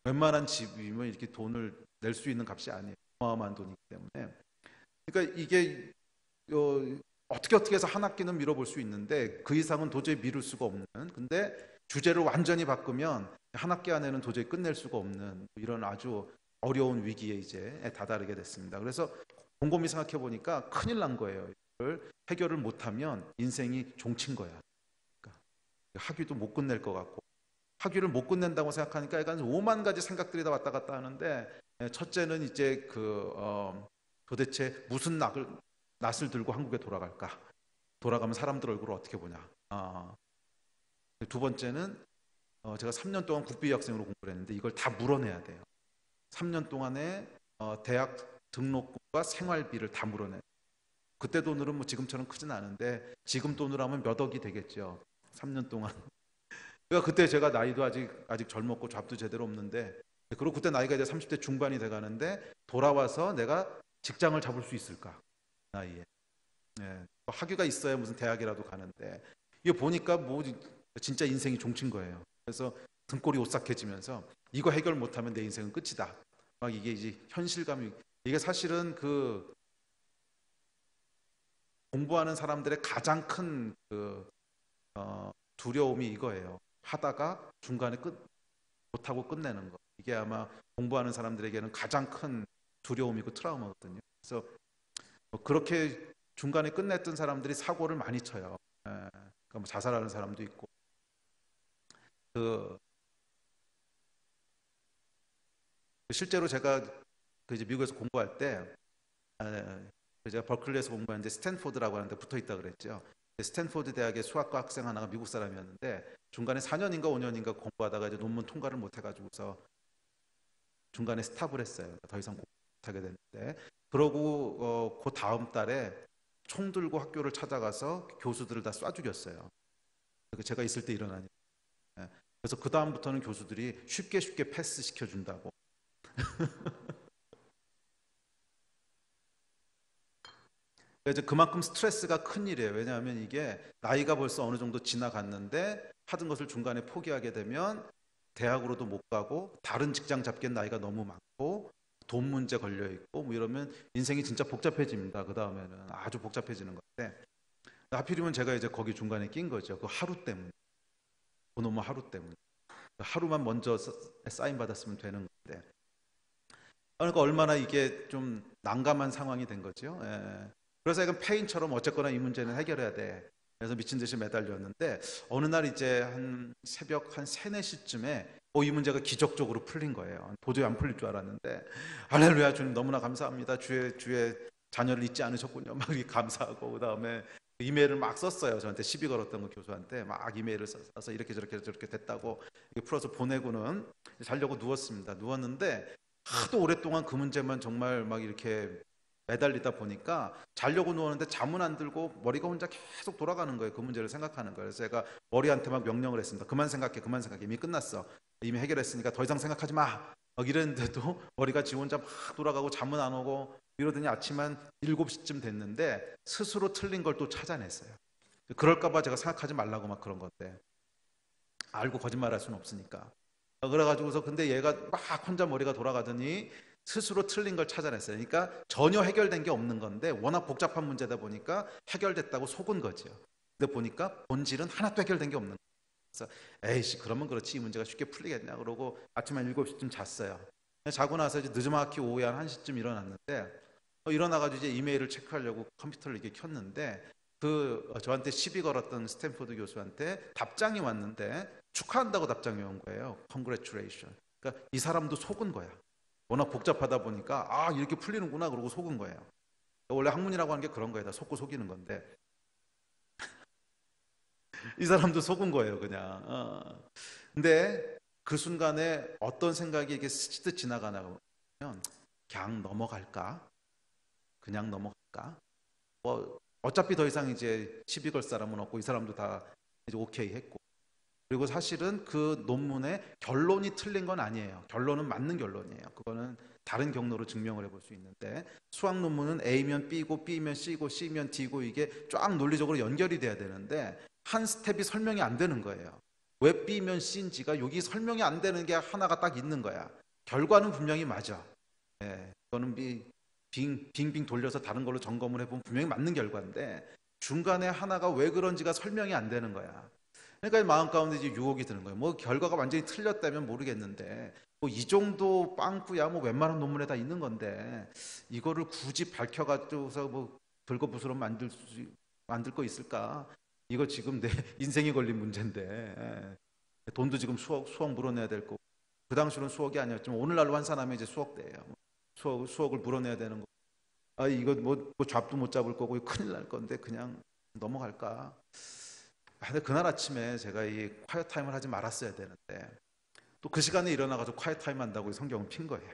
웬만한 집이면 이렇게 돈을 낼 수 있는 값이 아니에요. 어마어마한 돈이기 때문에. 그러니까 이게 어떻게 해서 한 학기는 미뤄볼 수 있는데 그 이상은 도저히 미룰 수가 없는. 근데 주제를 완전히 바꾸면 한 학기 안에는 도저히 끝낼 수가 없는 이런 아주 어려운 위기에 이제 다다르게 됐습니다. 그래서 곰곰이 생각해 보니까 큰일 난 거예요. 이걸 해결을 못하면 인생이 종친 거야. 그러니까 학위도 못 끝낼 것 같고 학위를 못 끝낸다고 생각하니까 약간 5만 가지 생각들이 다 왔다 갔다 하는데 첫째는 이제 도대체 무슨 낯을 들고 한국에 돌아갈까? 돌아가면 사람들 얼굴을 어떻게 보냐? 두 번째는 제가 3년 동안 국비학생으로 공부를 했는데 이걸 다 물어내야 돼요. 3년 동안에 대학 등록금과 생활비를 다 물어내. 그때 돈으로는 뭐 지금처럼 크진 않은데 지금 돈으로 하면 몇 억이 되겠죠. 3년 동안. 그러니까 그때 제가 나이도 아직 젊었고 잡도 제대로 없는데 그리고 그때 나이가 이제 30대 중반이 돼가는데 돌아와서 내가 직장을 잡을 수 있을까? 나이에. 네. 학위가 있어야 무슨 대학이라도 가는데 이거 보니까 뭐 진짜 인생이 종친 거예요. 그래서 등골이 오싹해지면서 이거 해결 못하면 내 인생은 끝이다. 막 이게 이제 현실감이 이게 사실은 그 공부하는 사람들의 가장 큰 두려움이 이거예요. 하다가 중간에 못하고 끝내는 거. 이게 아마 공부하는 사람들에게는 가장 큰 두려움이고 트라우마거든요. 그래서 그렇게 중간에 끝냈던 사람들이 사고를 많이 쳐요. 그러니까 뭐 자살하는 사람도 있고. 실제로 제가 이제 미국에서 공부할 때 제가 버클리에서 공부하는데 스탠포드라고 하는데 붙어 있다 그랬죠. 스탠포드 대학의 수학과 학생 하나가 미국 사람이었는데 중간에 4년인가 5년인가 공부하다가 이제 논문 통과를 못 해가지고서 중간에 스탑을 했어요. 더 이상 못하게 됐는데, 그러고 그 다음 달에 총 들고 학교를 찾아가서 교수들을 다 쏴 죽였어요. 제가 있을 때 일어나니. 예. 그래서 그 다음부터는 교수들이 쉽게 쉽게 패스 시켜준다고. 이제 그만큼 스트레스가 큰 일이에요. 왜냐하면 이게 나이가 벌써 어느 정도 지나갔는데 하던 것을 중간에 포기하게 되면 대학으로도 못 가고 다른 직장 잡기엔 나이가 너무 많고 돈 문제 걸려 있고 뭐 이러면 인생이 진짜 복잡해집니다. 그 다음에는 아주 복잡해지는 건데, 하필이면 제가 이제 거기 중간에 낀 거죠. 그 하루 때문에, 그놈의 하루 때문에. 하루만 먼저 사인 받았으면 되는 건데, 그러니까 얼마나 이게 좀 난감한 상황이 된 거죠. 예. 그래서 이건 페인처럼 어쨌거나 이 문제는 해결해야 돼. 그래서 미친 듯이 매달렸는데 어느 날 이제 한 새벽 한 3, 4시쯤에 이 문제가 기적적으로 풀린 거예요. 도저히 안 풀릴 줄 알았는데, 할렐루야 주님 너무나 감사합니다. 주의 자녀를 잊지 않으셨군요. 막 이렇게 감사하고, 그다음에 이메일을 막 썼어요. 저한테 시비 걸었던 그 교수한테 막 이메일을 써서 이렇게 저렇게 됐다고 이렇게 풀어서 보내고는 자려고 누웠습니다. 누웠는데 하도 오랫동안 그 문제만 정말 막 이렇게 매달리다 보니까 자려고 누웠는데 잠은 안 들고 머리가 혼자 계속 돌아가는 거예요. 그 문제를 생각하는 거예요. 그래서 제가 머리한테 막 명령을 했습니다. 그만 생각해, 그만 생각해. 이미 끝났어. 이미 해결했으니까 더 이상 생각하지 마. 막 이랬는데도 머리가 지 혼자 막 돌아가고 잠은 안 오고 이러더니 아침 한 7시쯤 됐는데 스스로 틀린 걸 또 찾아냈어요. 그럴까봐 제가 생각하지 말라고 막 그런 건데, 알고 거짓말할 수는 없으니까. 그래가지고서 근데 얘가 막 혼자 머리가 돌아가더니 스스로 틀린 걸 찾아냈어요. 그러니까 전혀 해결된 게 없는 건데 워낙 복잡한 문제다 보니까 해결됐다고 속은 거죠. 근데 보니까 본질은 하나도 해결된 게 없는 거예요. 그래서 에이씨 그러면 그렇지 이 문제가 쉽게 풀리겠냐 그러고 아침 한 7시쯤 잤어요. 자고 나서 이제 늦지막히 오후에 한 1시쯤 일어났는데, 일어나가지고 이제 이메일을 체크하려고 컴퓨터를 이렇게 켰는데 저한테 시비 걸었던 스탠포드 교수한테 답장이 왔는데 축하한다고 답장이 온 거예요. Congratulation. 그러니까 이 사람도 속은 거야. 워낙 복잡하다 보니까 이렇게 풀리는구나 그러고 속은 거예요. 원래 학문이라고 하는 게 그런 거예요. 다 속고 속이는 건데 이 사람도 속은 거예요, 그냥. 근데 그 순간에 어떤 생각이 이렇게 스치듯 지나가냐면 그냥 넘어갈까? 그냥 넘어갈까? 뭐 어차피 더 이상 이제 시비 걸 사람은 없고 이 사람도 다 이제 오케이 했고, 그리고 사실은 그 논문의 결론이 틀린 건 아니에요. 결론은 맞는 결론이에요. 그거는 다른 경로로 증명을 해볼 수 있는데, 수학 논문은 A면 B고 B면 C고 C면 D고 이게 쫙 논리적으로 연결이 돼야 되는데 한 스텝이 설명이 안 되는 거예요. 왜 B면 C인지가 여기 설명이 안 되는 게 하나가 딱 있는 거야. 결과는 분명히 맞아. 예, 그거는 빙빙 돌려서 다른 걸로 점검을 해보면 분명히 맞는 결과인데 중간에 하나가 왜 그런지가 설명이 안 되는 거야. 그러니까 마음 가운데 이제 유혹이 드는 거예요. 뭐 결과가 완전히 틀렸다면 모르겠는데 뭐 이 정도 빵꾸야 뭐 웬만한 논문에 다 있는 건데 이거를 굳이 밝혀가지고서 뭐 불거부스럼 만들 거 있을까? 이거 지금 내 인생이 걸린 문제인데, 돈도 지금 수억 물어내야 될 거고, 그 당시로는 수억이 아니었지만 오늘날로 환산하면 이제 수억대예요. 수억을 물어내야 되는 거. 이거 뭐 잡도 못 잡을 거고 큰일 날 건데 그냥 넘어갈까? 근데 그날 아침에 제가 이 콰이어 타임을 하지 말았어야 되는데 또 그 시간에 일어나가지고 콰이어 타임 한다고 성경을 핀 거예요.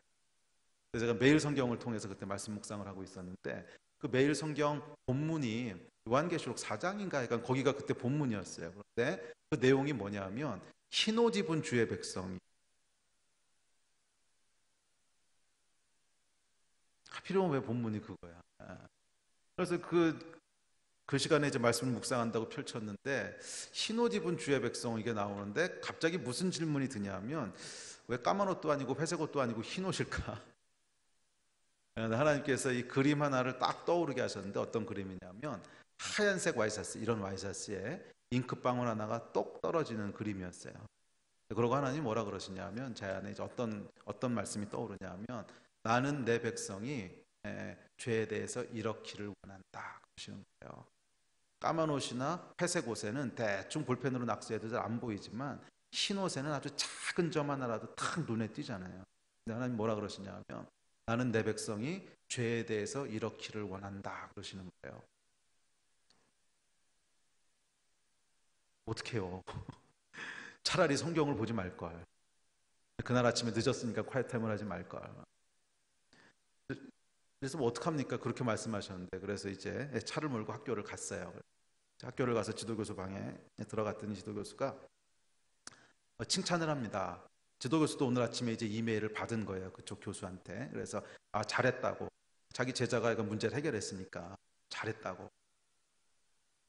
그래서 제가 매일 성경을 통해서 그때 말씀 묵상을 하고 있었는데 그 매일 성경 본문이 요한계시록 4장인가 그러니까 거기가 그때 본문이었어요. 그런데 그 내용이 뭐냐면 흰 옷 입은 주의 백성이, 하필이면 왜 본문이 그거야. 그래서 그 시간에 이제 말씀을 묵상한다고 펼쳤는데 흰 옷 입은 주의 백성 이게 나오는데 갑자기 무슨 질문이 드냐면 왜 까만 옷도 아니고 회색 옷도 아니고 흰 옷일까? 하나님께서 이 그림 하나를 딱 떠오르게 하셨는데 어떤 그림이냐면 하얀색 와이셔츠, 이런 와이셔츠에 잉크방울 하나가 똑 떨어지는 그림이었어요. 그러고 하나님 뭐라 그러시냐면 제 안에 이제 어떤 말씀이 떠오르냐면 나는 내 백성이 죄에 대해서 이렇기를 원한다 그러시는 거예요. 까만 옷이나 회색 옷에는 대충 볼펜으로 낙서해도 잘 안 보이지만 흰 옷에는 아주 작은 점 하나라도 탁 눈에 띄잖아요. 근데 하나님 뭐라 그러시냐면 나는 내 백성이 죄에 대해서 이렇기를 원한다 그러시는 거예요. 어떡해요. 차라리 성경을 보지 말걸. 그날 아침에 늦었으니까 콰이트 타임을 하지 말걸. 그래서 뭐 어떡합니까? 그렇게 말씀하셨는데, 그래서 이제 차를 몰고 학교를 갔어요. 학교를 가서 지도교수 방에 들어갔더니 지도교수가 칭찬을 합니다. 지도교수도 오늘 아침에 이제 이메일을 받은 거예요. 그쪽 교수한테. 그래서 잘했다고. 자기 제자가 이거 문제를 해결했으니까 잘했다고.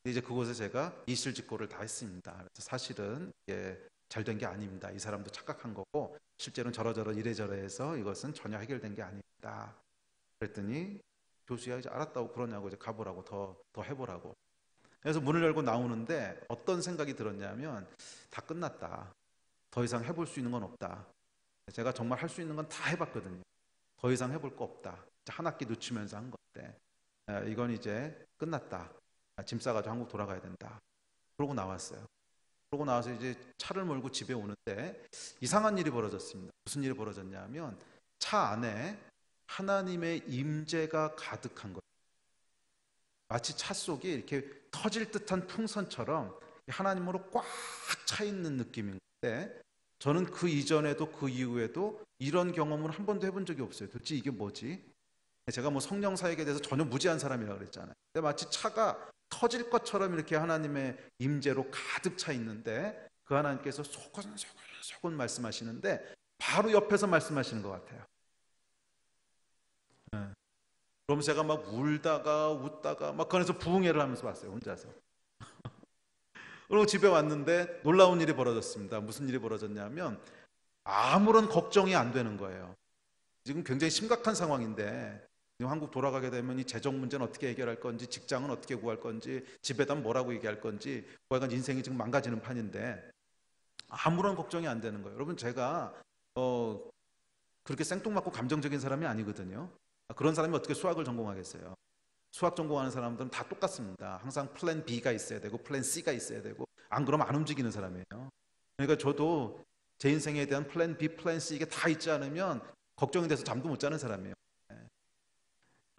이제 그곳에 제가 이실직고를 다 했습니다. 그래서 사실은 이게 잘 된 게 아닙니다. 이 사람도 착각한 거고 실제로는 저러저러 이래저래 해서 이것은 전혀 해결된 게 아닙니다. 그랬더니 교수야 이제 알았다고 그러냐고 이제 가보라고 더 해보라고. 그래서 문을 열고 나오는데 어떤 생각이 들었냐면 다 끝났다. 더 이상 해볼 수 있는 건 없다. 제가 정말 할 수 있는 건 다 해봤거든요. 더 이상 해볼 거 없다. 한 학기 놓치면서 한 건데 이건 이제 끝났다. 짐 싸가지고 한국 돌아가야 된다. 그러고 나왔어요. 그러고 나와서 이제 차를 몰고 집에 오는데 이상한 일이 벌어졌습니다. 무슨 일이 벌어졌냐면 차 안에 하나님의 임재가 가득한 거예요. 마치 차 속이 이렇게 터질 듯한 풍선처럼 하나님으로 꽉 차 있는 느낌인 건데 저는 그 이전에도 그 이후에도 이런 경험을 한 번도 해본 적이 없어요. 도대체 이게 뭐지? 제가 뭐 성령 사역에 대해서 전혀 무지한 사람이라고 그랬잖아요. 근데 마치 차가 터질 것처럼 이렇게 하나님의 임재로 가득 차 있는데 그 하나님께서 소곤소곤 말씀하시는데 바로 옆에서 말씀하시는 것 같아요. 그럼 제가 막 울다가 웃다가 막 그래서 부흥회를 하면서 왔어요. 혼자서. 그리고 집에 왔는데 놀라운 일이 벌어졌습니다. 무슨 일이 벌어졌냐면 아무런 걱정이 안 되는 거예요. 지금 굉장히 심각한 상황인데 한국 돌아가게 되면 이 재정 문제는 어떻게 해결할 건지, 직장은 어떻게 구할 건지, 집에다 뭐라고 얘기할 건지, 하여간 인생이 지금 망가지는 판인데 아무런 걱정이 안 되는 거예요. 여러분 제가 그렇게 생뚱맞고 감정적인 사람이 아니거든요. 그런 사람이 어떻게 수학을 전공하겠어요? 수학 전공하는 사람들은 다 똑같습니다. 항상 플랜 B가 있어야 되고 플랜 C가 있어야 되고 안 그러면 안 움직이는 사람이에요. 그러니까 저도 제 인생에 대한 플랜 B, 플랜 C 이게 다 있지 않으면 걱정이 돼서 잠도 못 자는 사람이에요.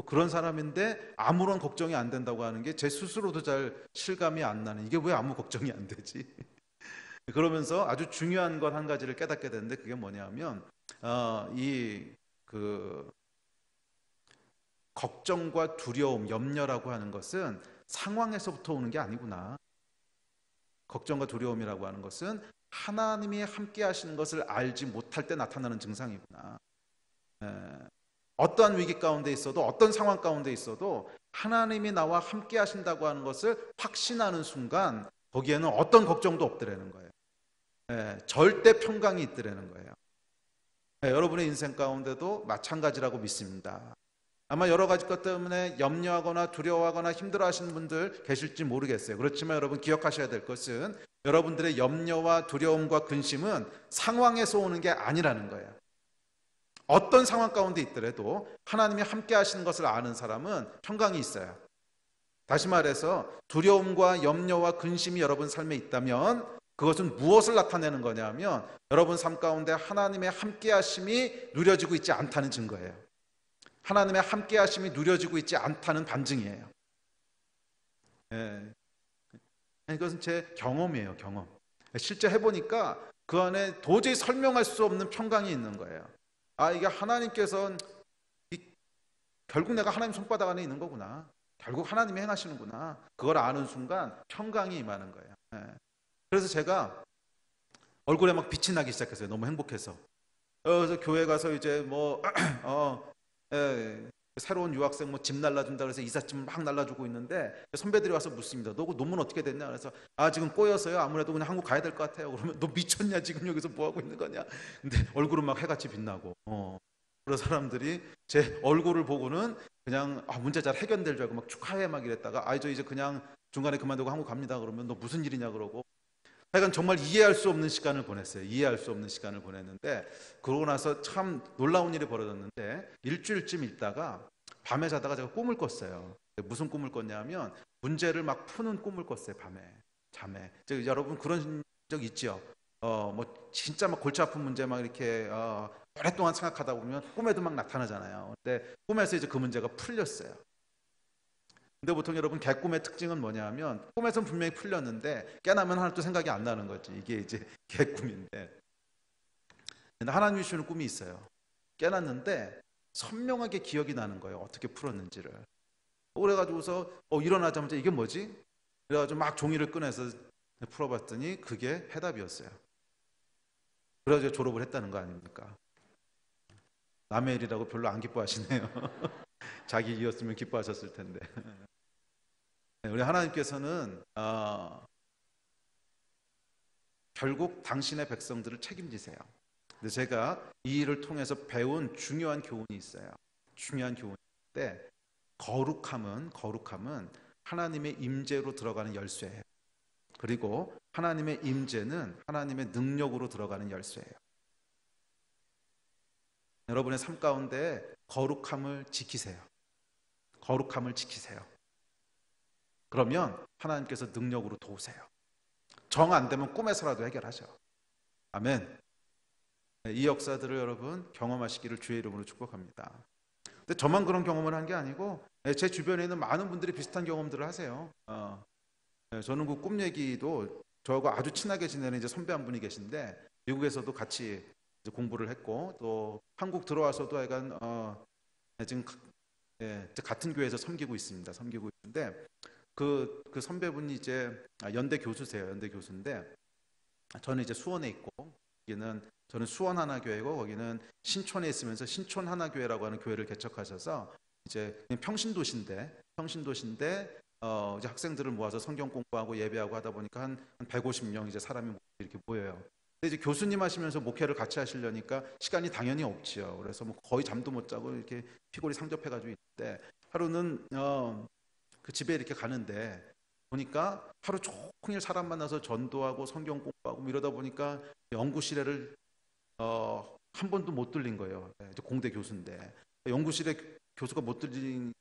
그런 사람인데 아무런 걱정이 안 된다고 하는 게 제 스스로도 잘 실감이 안 나는, 이게 왜 아무 걱정이 안 되지? 그러면서 아주 중요한 것 한 가지를 깨닫게 되는데 그게 뭐냐면 그 걱정과 두려움, 염려라고 하는 것은 상황에서부터 오는 게 아니구나. 걱정과 두려움이라고 하는 것은 하나님이 함께 하시는 것을 알지 못할 때 나타나는 증상이구나. 어떠한 위기 가운데 있어도 어떤 상황 가운데 있어도 하나님이 나와 함께 하신다고 하는 것을 확신하는 순간 거기에는 어떤 걱정도 없더라는 거예요. 절대 평강이 있더라는 거예요. 여러분의 인생 가운데도 마찬가지라고 믿습니다. 아마 여러 가지 것 때문에 염려하거나 두려워하거나 힘들어하시는 분들 계실지 모르겠어요. 그렇지만 여러분 기억하셔야 될 것은 여러분들의 염려와 두려움과 근심은 상황에서 오는 게 아니라는 거예요. 어떤 상황 가운데 있더라도 하나님이 함께 하시는 것을 아는 사람은 평강이 있어요. 다시 말해서 두려움과 염려와 근심이 여러분 삶에 있다면 그것은 무엇을 나타내는 거냐면 여러분 삶 가운데 하나님의 함께 하심이 누려지고 있지 않다는 증거예요. 하나님의 함께 하심이 누려지고 있지 않다는 반증이에요. 이것은 제 경험이에요. 경험. 실제 해보니까 그 안에 도저히 설명할 수 없는 평강이 있는 거예요. 이게 하나님께서 결국 내가 하나님 손바닥 안에 있는 거구나. 결국 하나님이 행하시는구나. 그걸 아는 순간 평강이 임하는 거예요. 그래서 제가 얼굴에 막 빛이 나기 시작했어요. 너무 행복해서. 그래서 교회 가서 이제 뭐 새로운 유학생 뭐 집 날라준다 그래서 이삿짐 막 날라주고 있는데 선배들이 와서 묻습니다. 너 그 논문 어떻게 됐냐? 그래서 지금 꼬여서요. 아무래도 그냥 한국 가야 될 것 같아요. 그러면 너 미쳤냐? 지금 여기서 뭐 하고 있는 거냐? 근데 얼굴은 막 해같이 빛나고 그런 사람들이 제 얼굴을 보고는 그냥 문제 잘 해결될 줄 알고 막 축하해 막 이랬다가 저 이제 그냥 중간에 그만두고 한국 갑니다. 그러면 너 무슨 일이냐 그러고 하여간 정말 이해할 수 없는 시간을 보냈어요. 이해할 수 없는 시간을 보냈는데 그러고 나서 참 놀라운 일이 벌어졌는데 일주일쯤 있다가 밤에 자다가 제가 꿈을 꿨어요. 무슨 꿈을 꿨냐면 문제를 막 푸는 꿈을 꿨어요. 잠에. 여러분 그런 적 있죠? 뭐 진짜 막 골치 아픈 문제 막 이렇게 오랫동안 생각하다 보면 꿈에도 막 나타나잖아요. 근데 꿈에서 이제 그 문제가 풀렸어요. 근데 보통 여러분 개꿈의 특징은 뭐냐면 꿈에서는 분명히 풀렸는데 깨나면 하나도 생각이 안 나는 거지. 이게 이제 개꿈인데 근데 하나님이 주시는 꿈이 있어요. 깨놨는데 선명하게 기억이 나는 거예요. 어떻게 풀었는지를. 그래가지고서 일어나자마자 이게 뭐지? 그래가지고 막 종이를 꺼내서 풀어봤더니 그게 해답이었어요. 그래가지고 졸업을 했다는 거 아닙니까? 남의 일이라고 별로 안 기뻐하시네요. 자기 일이었으면 기뻐하셨을 텐데. 우리 하나님께서는 결국 당신의 백성들을 책임지세요. 근데 제가 이 일을 통해서 배운 중요한 교훈이 있어요. 중요한 교훈인데 거룩함은 하나님의 임재로 들어가는 열쇠예요. 그리고 하나님의 임재는 하나님의 능력으로 들어가는 열쇠예요. 여러분의 삶 가운데 거룩함을 지키세요. 거룩함을 지키세요. 그러면 하나님께서 능력으로 도우세요. 정 안 되면 꿈에서라도 해결하죠. 아멘. 이 역사들을 여러분 경험하시기를 주의 이름으로 축복합니다. 근데 저만 그런 경험을 한 게 아니고 제 주변에 있는 많은 분들이 비슷한 경험들을 하세요. 저는 그 꿈 얘기도 저하고 아주 친하게 지내는 이제 선배 한 분이 계신데 미국에서도 같이 이제 공부를 했고 또 한국 들어와서도 약간 지금 같은 교회에서 섬기고 있습니다. 섬기고 있는데 그 선배분이 이제 연대 교수세요. 연대 교수인데 저는 이제 수원에 있고 저는 수원 하나교회고 거기는 신촌에 있으면서 신촌 하나교회라고 하는 교회를 개척하셔서 이제 평신도시인데 이제 학생들을 모아서 성경 공부하고 예배하고 하다 보니까 한 150명 이제 사람이 이렇게 모여요. 근데 이제 교수님 하시면서 목회를 같이 하시려니까 시간이 당연히 없지요. 그래서 뭐 거의 잠도 못 자고 이렇게 피골이 상접해가지고 있는데 하루는 그 집에 이렇게 가는데 보니까 하루 종일 사람 만나서 전도하고 성경 공부하고 이러다 보니까 연구실에를 한 번도 못 들린 거예요. 공대 교수인데 연구실에 교수가 못 들리면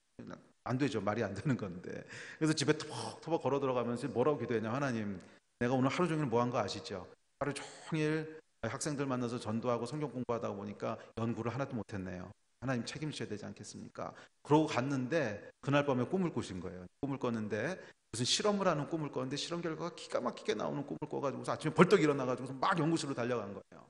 안 되죠. 말이 안 되는 건데. 그래서 집에 터벅터벅 걸어 들어가면서 뭐라고 기도했냐. 하나님, 내가 오늘 하루 종일 뭐 한 거 아시죠? 하루 종일 학생들 만나서 전도하고 성경 공부하다 보니까 연구를 하나도 못했네요. 하나님 책임져야 되지 않겠습니까? 그러고 갔는데 그날 밤에 꿈을 꾸신 거예요. 꿈을 꿨는데 무슨 실험을 하는 꿈을 꿨는데 실험 결과가 기가 막히게 나오는 꿈을 꿔가지고서 아침에 벌떡 일어나가지고서 막 연구실로 달려간 거예요.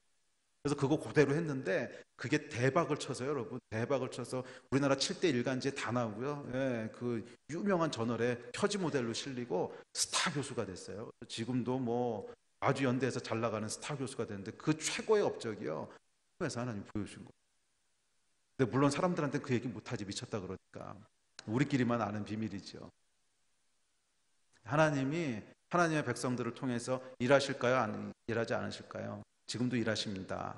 그래서 그거 그대로 했는데 그게 대박을 쳐서요, 여러분. 대박을 쳐서 우리나라 7대 일간지에 다 나오고요. 그 유명한 저널에 표지 모델로 실리고 스타 교수가 됐어요. 지금도 뭐 아주 연대에서 잘 나가는 스타 교수가 됐는데 그 최고의 업적이요. 그래서 하나님 보여주신 거예요. 근데 물론 사람들한테 그 얘기 못하지, 미쳤다 그러니까. 우리끼리만 아는 비밀이죠. 하나님이 하나님의 백성들을 통해서 일하실까요? 일하지 않으실까요? 지금도 일하십니다.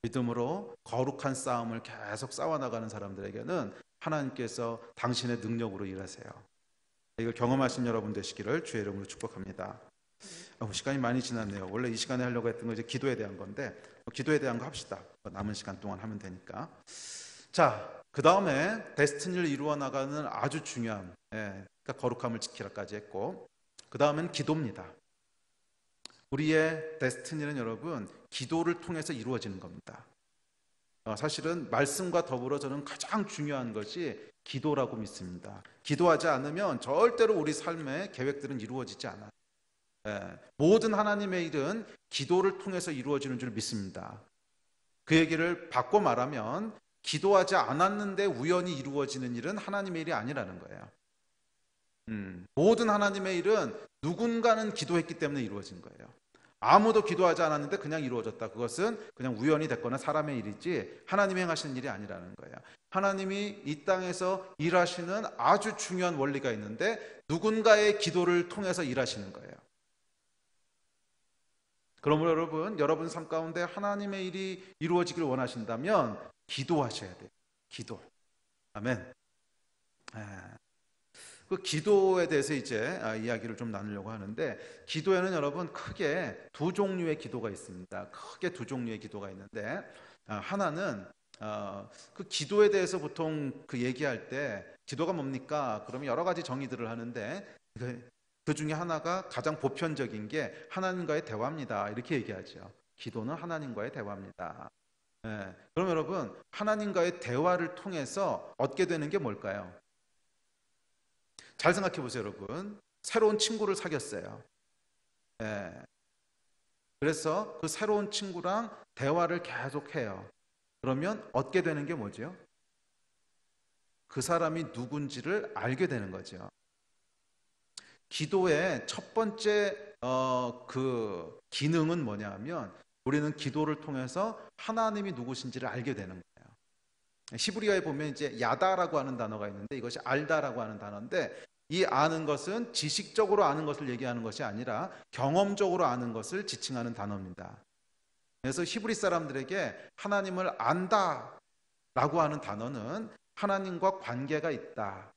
믿음으로 거룩한 싸움을 계속 싸워나가는 사람들에게는 하나님께서 당신의 능력으로 일하세요. 이걸 경험하신 여러분 되시기를 주의 이름으로 축복합니다. 시간이 많이 지났네요. 원래 이 시간에 하려고 했던 건 이제 기도에 대한 건데 기도에 대한 거 합시다. 남은 시간 동안 하면 되니까. 자, 그 다음에 데스티니를 이루어 나가는 아주 중요한 그러니까 거룩함을 지키라까지 했고 그 다음은 기도입니다. 우리의 데스티니는 여러분 기도를 통해서 이루어지는 겁니다. 사실은 말씀과 더불어 저는 가장 중요한 것이 기도라고 믿습니다. 기도하지 않으면 절대로 우리 삶의 계획들은 이루어지지 않아요. 모든 하나님의 일은 기도를 통해서 이루어지는 줄 믿습니다. 그 얘기를 바꿔 말하면 기도하지 않았는데 우연히 이루어지는 일은 하나님의 일이 아니라는 거예요. 모든 하나님의 일은 누군가는 기도했기 때문에 이루어진 거예요. 아무도 기도하지 않았는데 그냥 이루어졌다. 그것은 그냥 우연이 됐거나 사람의 일이지 하나님이 행하시는 일이 아니라는 거예요. 하나님이 이 땅에서 일하시는 아주 중요한 원리가 있는데 누군가의 기도를 통해서 일하시는 거예요. 그러므로 여러분 삶 가운데 하나님의 일이 이루어지길 원하신다면 기도하셔야 돼요. 기도. 아멘. 그 기도에 대해서 이제 이야기를 좀 나누려고 하는데 기도에는 여러분 크게 두 종류의 기도가 있습니다. 크게 두 종류의 기도가 있는데 하나는 그 기도에 대해서 보통 그 얘기할 때 기도가 뭡니까? 그러면 여러 가지 정의들을 하는데 그 중에 하나가 가장 보편적인 게 하나님과의 대화입니다. 이렇게 얘기하죠. 기도는 하나님과의 대화입니다. 그럼 여러분 하나님과의 대화를 통해서 얻게 되는 게 뭘까요? 잘 생각해 보세요, 여러분. 새로운 친구를 사귀었어요. 그래서 그 새로운 친구랑 대화를 계속해요. 그러면 얻게 되는 게 뭐죠? 그 사람이 누군지를 알게 되는 거죠. 기도의 첫 번째 그 기능은 뭐냐 하면 우리는 기도를 통해서 하나님이 누구신지를 알게 되는 거예요. 히브리어에 보면 이제 야다라고 하는 단어가 있는데 이것이 알다라고 하는 단어인데 이 아는 것은 지식적으로 아는 것을 얘기하는 것이 아니라 경험적으로 아는 것을 지칭하는 단어입니다. 그래서 히브리 사람들에게 하나님을 안다라고 하는 단어는 하나님과 관계가 있다.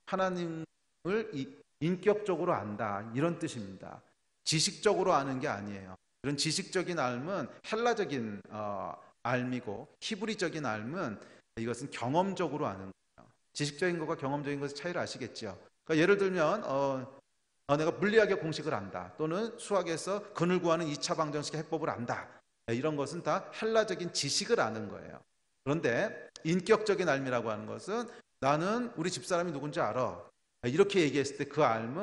하나님을 인격적으로 안다. 이런 뜻입니다. 지식적으로 아는 게 아니에요. 이런 지식적인 알은 헬라적인 알미고 히브리적인 알은 이것은 경험적으로 아는 거예요. 지식적인 것과 경험적인 것의 차이를 아시겠죠? 그러니까 예를 들면 내가 물리학의 공식을 안다. 또는 수학에서 근을 구하는 2차 방정식의 해법을 안다. 이런 것은 다 헬라적인 지식을 아는 거예요. 그런데 인격적인 알미라고 하는 것은 나는 우리 집사람이 누군지 알아. 이렇게 얘기했을 때 그 알은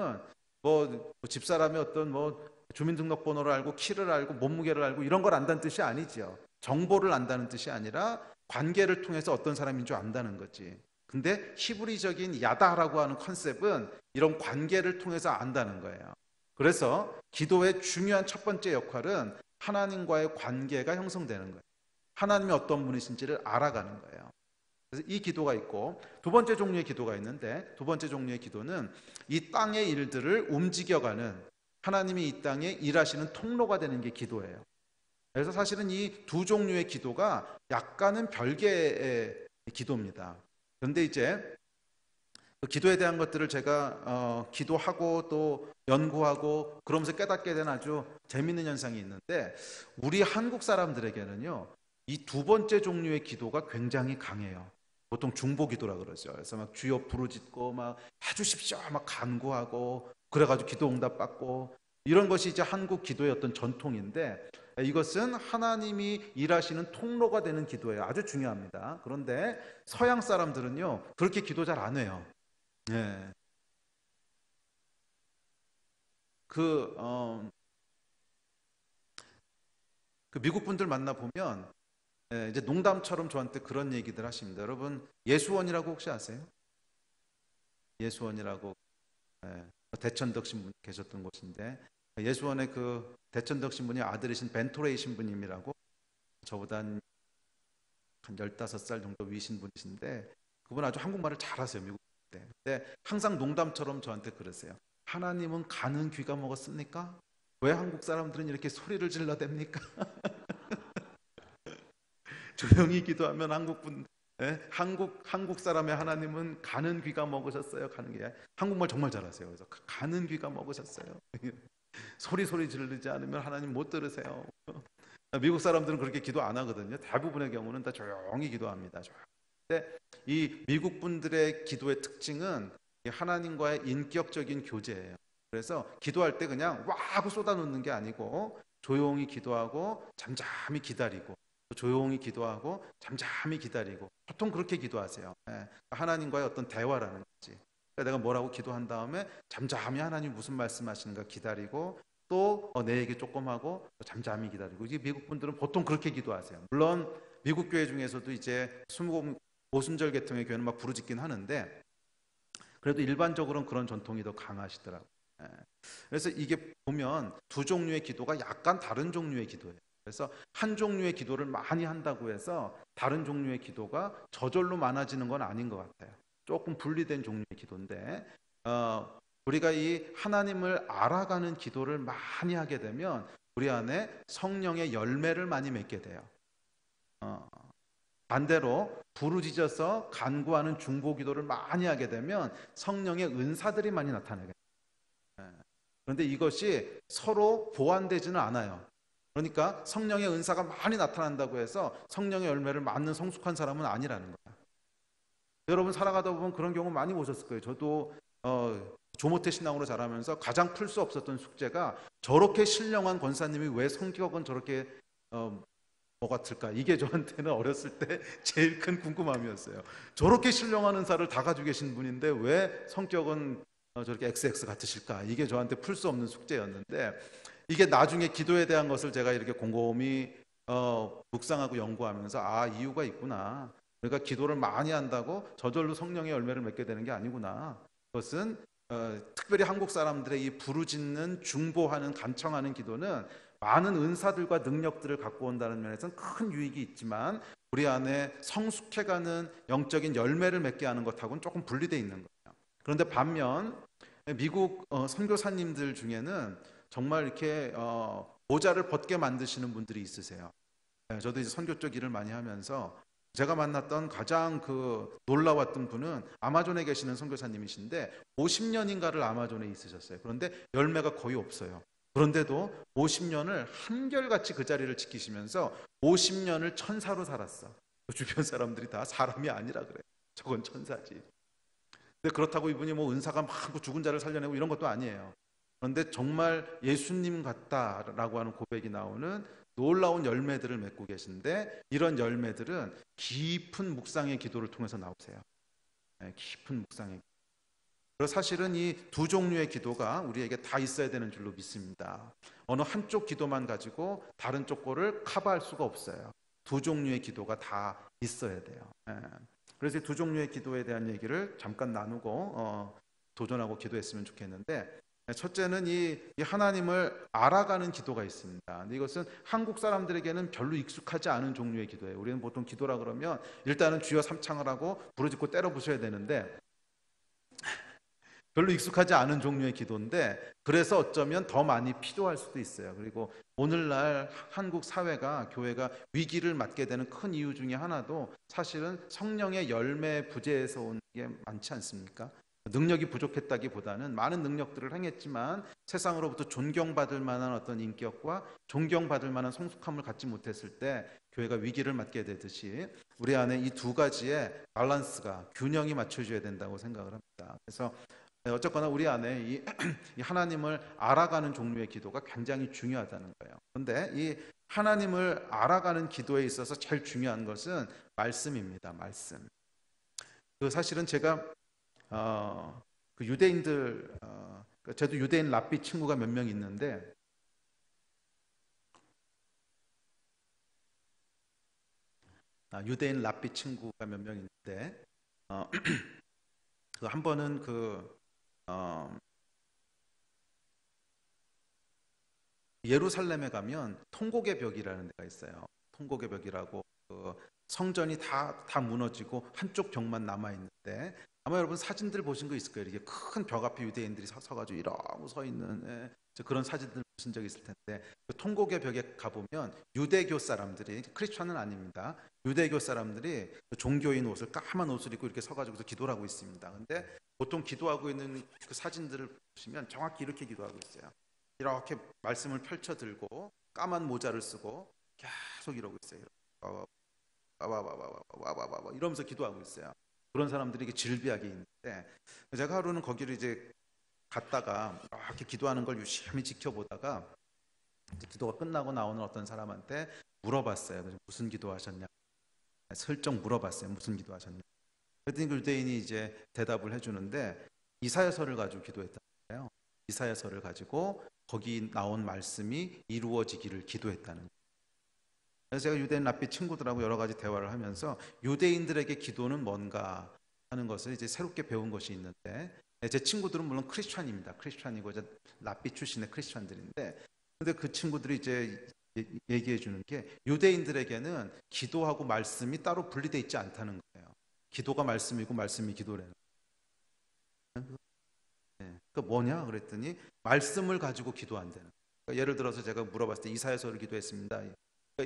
뭐 집사람의 어떤 뭐 주민등록번호를 알고 키를 알고 몸무게를 알고 이런 걸 안다는 뜻이 아니죠. 정보를 안다는 뜻이 아니라 관계를 통해서 어떤 사람인 줄 안다는 거지. 근데 히브리적인 야다라고 하는 컨셉은 이런 관계를 통해서 안다는 거예요. 그래서 기도의 중요한 첫 번째 역할은 하나님과의 관계가 형성되는 거예요. 하나님이 어떤 분이신지를 알아가는 거예요. 그래서 이 기도가 있고 두 번째 종류의 기도가 있는데 두 번째 종류의 기도는 이 땅의 일들을 움직여가는 하나님이 이 땅에 일하시는 통로가 되는 게 기도예요. 그래서 사실은 이 두 종류의 기도가 약간은 별개의 기도입니다. 그런데 이제 그 기도에 대한 것들을 제가 기도하고 또 연구하고 그러면서 깨닫게 된 아주 재미있는 현상이 있는데 우리 한국 사람들에게는요 이 두 번째 종류의 기도가 굉장히 강해요. 보통 중보 기도라 그러죠. 그래서 막 주여 부르짖고 막 해주십시오 막 간구하고 그래가지고 기도 응답 받고 이런 것이 이제 한국 기도의 어떤 전통인데 이것은 하나님이 일하시는 통로가 되는 기도예요. 아주 중요합니다. 그런데 서양 사람들은요 그렇게 기도 잘 안 해요. 네. 그, 그 미국 분들 만나 보면 이제 농담처럼 저한테 그런 얘기들 하십니다. 여러분 예수원이라고 혹시 아세요? 예수원이라고 대천덕 신분 계셨던 곳인데 예수원의 그 대천덕 신분이 아들이신 벤토레이 신부님이라고 저보다 한 15살 정도 위신 분이신데 그분 아주 한국말을 잘하세요. 미국 때. 근데 항상 농담처럼 저한테 그러세요. 하나님은 가는 귀가 먹었습니까? 왜 한국 사람들은 이렇게 소리를 질러댑니까? 조용히 기도하면 한국 사람의 하나님은 가는 귀가 먹으셨어요. 가는 귀. 한국말 정말 잘하세요. 그래서 가는 귀가 먹으셨어요. 소리 지르지 않으면 하나님 못 들으세요. 미국 사람들은 그렇게 기도 안 하거든요. 대부분의 경우는 다 조용히 기도합니다. 근데 이 미국 분들의 기도의 특징은 하나님과의 인격적인 교제예요. 그래서 기도할 때 그냥 와 하고 쏟아놓는 게 아니고 조용히 기도하고 잠잠히 기다리고 조용히 기도하고 잠잠히 기다리고 보통 그렇게 기도하세요. 하나님과의 어떤 대화라는 거지. 그러니까 내가 뭐라고 기도한 다음에 잠잠히 하나님 무슨 말씀하시는가 기다리고 또 내 얘기 조금 하고 잠잠히 기다리고 이게 미국 분들은 보통 그렇게 기도하세요. 물론 미국 교회 중에서도 이제 오순절 계통의 교회는 막 부르짖긴 하는데 그래도 일반적으로는 그런 전통이 더 강하시더라고요. 그래서 이게 보면 두 종류의 기도가 약간 다른 종류의 기도예요. 그래서 한 종류의 기도를 많이 한다고 해서 다른 종류의 기도가 저절로 많아지는 건 아닌 것 같아요. 조금 분리된 종류의 기도인데 우리가 이 하나님을 알아가는 기도를 많이 하게 되면 우리 안에 성령의 열매를 많이 맺게 돼요. 반대로 부르짖어서 간구하는 중보 기도를 많이 하게 되면 성령의 은사들이 많이 나타나게 돼요. 그런데 이것이 서로 보완되지는 않아요. 그러니까 성령의 은사가 많이 나타난다고 해서 성령의 열매를 맞는 성숙한 사람은 아니라는 거야. 여러분 살아가다 보면 그런 경우 많이 보셨을 거예요. 저도 조모태 신앙으로 자라면서 가장 풀 수 없었던 숙제가 저렇게 신령한 권사님이 왜 성격은 저렇게 뭐 같을까? 이게 저한테는 어렸을 때 제일 큰 궁금함이었어요. 저렇게 신령한 은사를 다 가지고 계신 분인데 왜 성격은 저렇게 XX 같으실까? 이게 저한테 풀 수 없는 숙제였는데 이게 나중에 기도에 대한 것을 제가 이렇게 곰곰이 묵상하고 연구하면서 이유가 있구나. 그러니까 기도를 많이 한다고 저절로 성령의 열매를 맺게 되는 게 아니구나. 그것은 특별히 한국 사람들의 이 부르짖는 중보하는 간청하는 기도는 많은 은사들과 능력들을 갖고 온다는 면에서는 큰 유익이 있지만 우리 안에 성숙해가는 영적인 열매를 맺게 하는 것하고는 조금 분리되어 있는 거예요. 그런데 반면 미국 선교사님들 중에는 정말 이렇게 모자를 벗게 만드시는 분들이 있으세요. 저도 이제 선교 쪽 일을 많이 하면서 제가 만났던 가장 놀라웠던 분은 아마존에 계시는 선교사님이신데 50년인가를 아마존에 있으셨어요. 그런데 열매가 거의 없어요. 그런데도 50년을 한결같이 그 자리를 지키시면서 50년을 천사로 살았어. 주변 사람들이 다 사람이 아니라 그래. 저건 천사지. 근데 그렇다고 이분이 뭐 은사가 많고 죽은 자를 살려내고 이런 것도 아니에요. 그런데 정말 예수님 같다라고 하는 고백이 나오는 놀라운 열매들을 맺고 계신데 이런 열매들은 깊은 묵상의 기도를 통해서 나오세요. 깊은 묵상의 기도. 그래서 사실은 이 두 종류의 기도가 우리에게 다 있어야 되는 줄로 믿습니다. 어느 한쪽 기도만 가지고 다른 쪽 거를 커버할 수가 없어요. 두 종류의 기도가 다 있어야 돼요. 그래서 두 종류의 기도에 대한 얘기를 잠깐 나누고 도전하고 기도했으면 좋겠는데, 첫째는 이 하나님을 알아가는 기도가 있습니다. 근데 이것은 한국 사람들에게는 별로 익숙하지 않은 종류의 기도예요. 우리는 보통 기도라 그러면 일단은 주여 삼창을 하고 부르짖고 때려 부셔야 되는데 별로 익숙하지 않은 종류의 기도인데 그래서 어쩌면 더 많이 필요할 수도 있어요. 그리고 오늘날 한국 사회가 교회가 위기를 맞게 되는 큰 이유 중에 하나도 사실은 성령의 열매 부재에서 온 게 많지 않습니까? 능력이 부족했다기보다는 많은 능력들을 행했지만 세상으로부터 존경받을 만한 어떤 인격과 존경받을 만한 성숙함을 갖지 못했을 때 교회가 위기를 맞게 되듯이 우리 안에 이 두 가지의 밸런스가 균형이 맞춰져야 된다고 생각을 합니다. 그래서 어쨌거나 우리 안에 이 하나님을 알아가는 종류의 기도가 굉장히 중요하다는 거예요. 그런데 이 하나님을 알아가는 기도에 있어서 제일 중요한 것은 말씀입니다. 말씀. 사실은 제가 유대인들, 저도 유대인 랍비 친구가 몇 명 있는데 유대인 랍비 친구가 몇 명 있는데 한 번은 예루살렘에 가면 통곡의 벽이라는 데가 있어요. 통곡의 벽이라고 성전이 다 무너지고 한쪽 벽만 남아 있는데 아마 여러분 사진들 보신 거 있을 거예요. 이렇게 큰 벽 앞에 유대인들이 서가지고 이러고 서 있는 그런 사진들 보신 적 있을 텐데 통곡의 벽에 가보면 유대교 사람들이 크리스천은 아닙니다. 유대교 사람들이 종교인 옷을 까만 옷을 입고 이렇게 서가지고 기도를 하고 있습니다. 근데 보통 기도하고 있는 그 사진들을 보시면 정확히 이렇게 기도하고 있어요. 이렇게 말씀을 펼쳐 들고 까만 모자를 쓰고 계속 이러고 있어요. 와와와와와와와와 이러면서 기도하고 있어요. 그런 사람들이 질비하게 있는데 제가 하루는 거기를 이제 갔다가 이렇게 기도하는 걸 유심히 지켜보다가 기도가 끝나고 나오는 어떤 사람한테 물어봤어요. 그래서 무슨 기도하셨냐? 슬쩍 물어봤어요. 무슨 기도하셨냐? 그랬더니 그 유대인이 이제 대답을 해주는데 이사야서를 가지고 기도했다는 거예요. 이사야서를 가지고 거기 나온 말씀이 이루어지기를 기도했다는 거예요. 그래서 제가 유대인 랍비 친구들하고 여러 가지 대화를 하면서 유대인들에게 기도는 뭔가 하는 것을 이제 새롭게 배운 것이 있는데 제 친구들은 물론 크리스천입니다. 크리스천이고 이제 랍비 출신의 크리스천들인데 근데 그 친구들이 이제 얘기해 주는 게 유대인들에게는 기도하고 말씀이 따로 분리되어 있지 않다는 거예요. 기도가 말씀이고 말씀이 기도라는 거예요. 그 뭐냐 그랬더니 말씀을 가지고 기도한다는. 그러니까 예를 들어서 제가 물어봤을 때 이사야서를 기도했습니다. 그러니까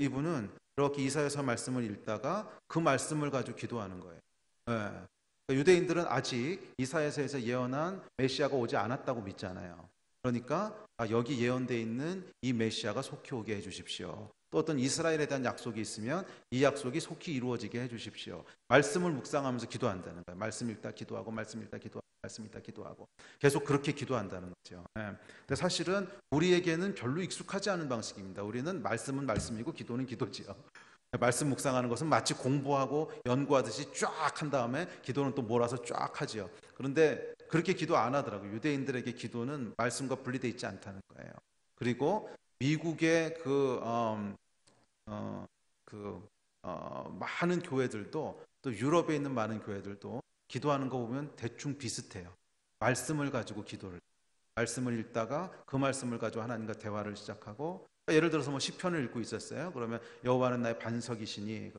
이분은 이렇게 이사야서 말씀을 읽다가 그 말씀을 가지고 기도하는 거예요. 그러니까 유대인들은 아직 이사야서에서 예언한 메시아가 오지 않았다고 믿잖아요. 그러니까 여기 예언되어 있는 이 메시아가 속히 오게 해주십시오. 또 어떤 이스라엘에 대한 약속이 있으면 이 약속이 속히 이루어지게 해주십시오. 말씀을 묵상하면서 기도한다는 거예요. 말씀 읽다 기도하고 말씀 읽다 기도하고 말씀 읽다 기도하고 계속 그렇게 기도한다는 거죠. 근데 사실은 우리에게는 별로 익숙하지 않은 방식입니다. 우리는 말씀은 말씀이고 기도는 기도지요. 말씀 묵상하는 것은 마치 공부하고 연구하듯이 쫙 한 다음에 기도는 또 몰아서 쫙 하지요. 그런데 그렇게 기도 안 하더라고요. 유대인들에게 기도는 말씀과 분리되어 있지 않다는 거예요. 그리고 미국의 많은 교회들도 또 유럽에 있는 많은 교회들도 기도하는 거 보면 대충 비슷해요. 말씀을 가지고 기도를 말씀을 읽다가 그 말씀을 가지고 하나님과 대화를 시작하고 예를 들어서 뭐 시편을 읽고 있었어요. 그러면 여호와는 나의 반석이시니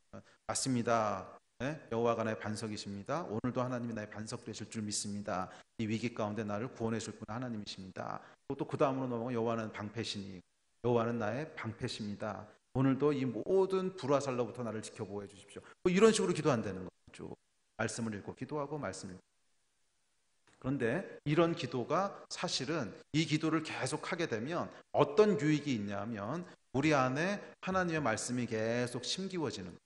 맞습니다. 네? 여호와가 나의 반석이십니다. 오늘도 하나님이 나의 반석 되실 줄 믿습니다. 이 위기 가운데 나를 구원해 줄 분 하나님이십니다. 또 그 다음으로 넘어가 여호와는 방패시니 여호와는 나의 방패십니다. 오늘도 이 모든 불화살로부터 나를 지켜보호해 주십시오. 뭐 이런 식으로 기도한다는 거죠. 말씀을 읽고 기도하고 말씀을 읽고. 그런데 이런 기도가 사실은 이 기도를 계속 하게 되면 어떤 유익이 있냐면 우리 안에 하나님의 말씀이 계속 심기워지는 거예요.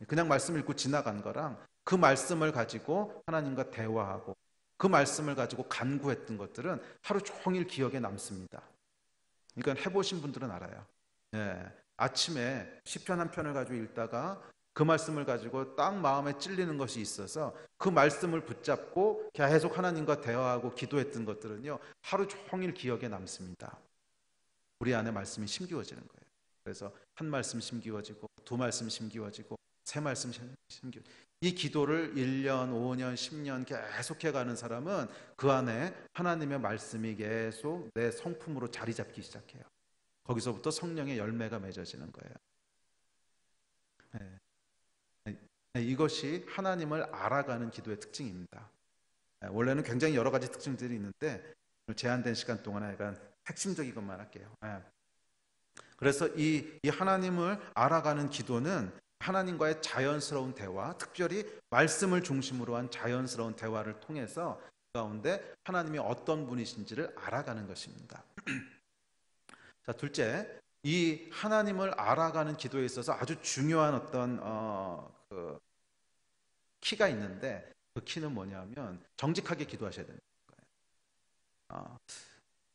그냥 말씀 읽고 지나간 거랑 그 말씀을 가지고 하나님과 대화하고 그 말씀을 가지고 간구했던 것들은 하루 종일 기억에 남습니다. 이건 해보신 분들은 알아요. 예, 아침에 시편 한 편을 가지고 읽다가 그 말씀을 가지고 딱 마음에 찔리는 것이 있어서 그 말씀을 붙잡고 계속 하나님과 대화하고 기도했던 것들은요 하루 종일 기억에 남습니다. 우리 안에 말씀이 심기워지는 거예요. 그래서 한 말씀 심기워지고 두 말씀 심기워지고 세 말씀 심기워지고 이 기도를 1년, 5년, 10년 계속해가는 사람은 그 안에 하나님의 말씀이 계속 내 성품으로 자리 잡기 시작해요. 거기서부터 성령의 열매가 맺어지는 거예요. 이것이 하나님을 알아가는 기도의 특징입니다. 원래는 굉장히 여러 가지 특징들이 있는데 제한된 시간 동안에 약간 핵심적인 것만 할게요. 그래서 이 하나님을 알아가는 기도는 하나님과의 자연스러운 대화, 특별히 말씀을 중심으로 한 자연스러운 대화를 통해서 그 가운데 하나님이 어떤 분이신지를 알아가는 것입니다. 자, 둘째, 이 하나님을 알아가는 기도에 있어서 아주 중요한 어떤 키가 있는데 그 키는 뭐냐면 정직하게 기도하셔야 되는 거예요.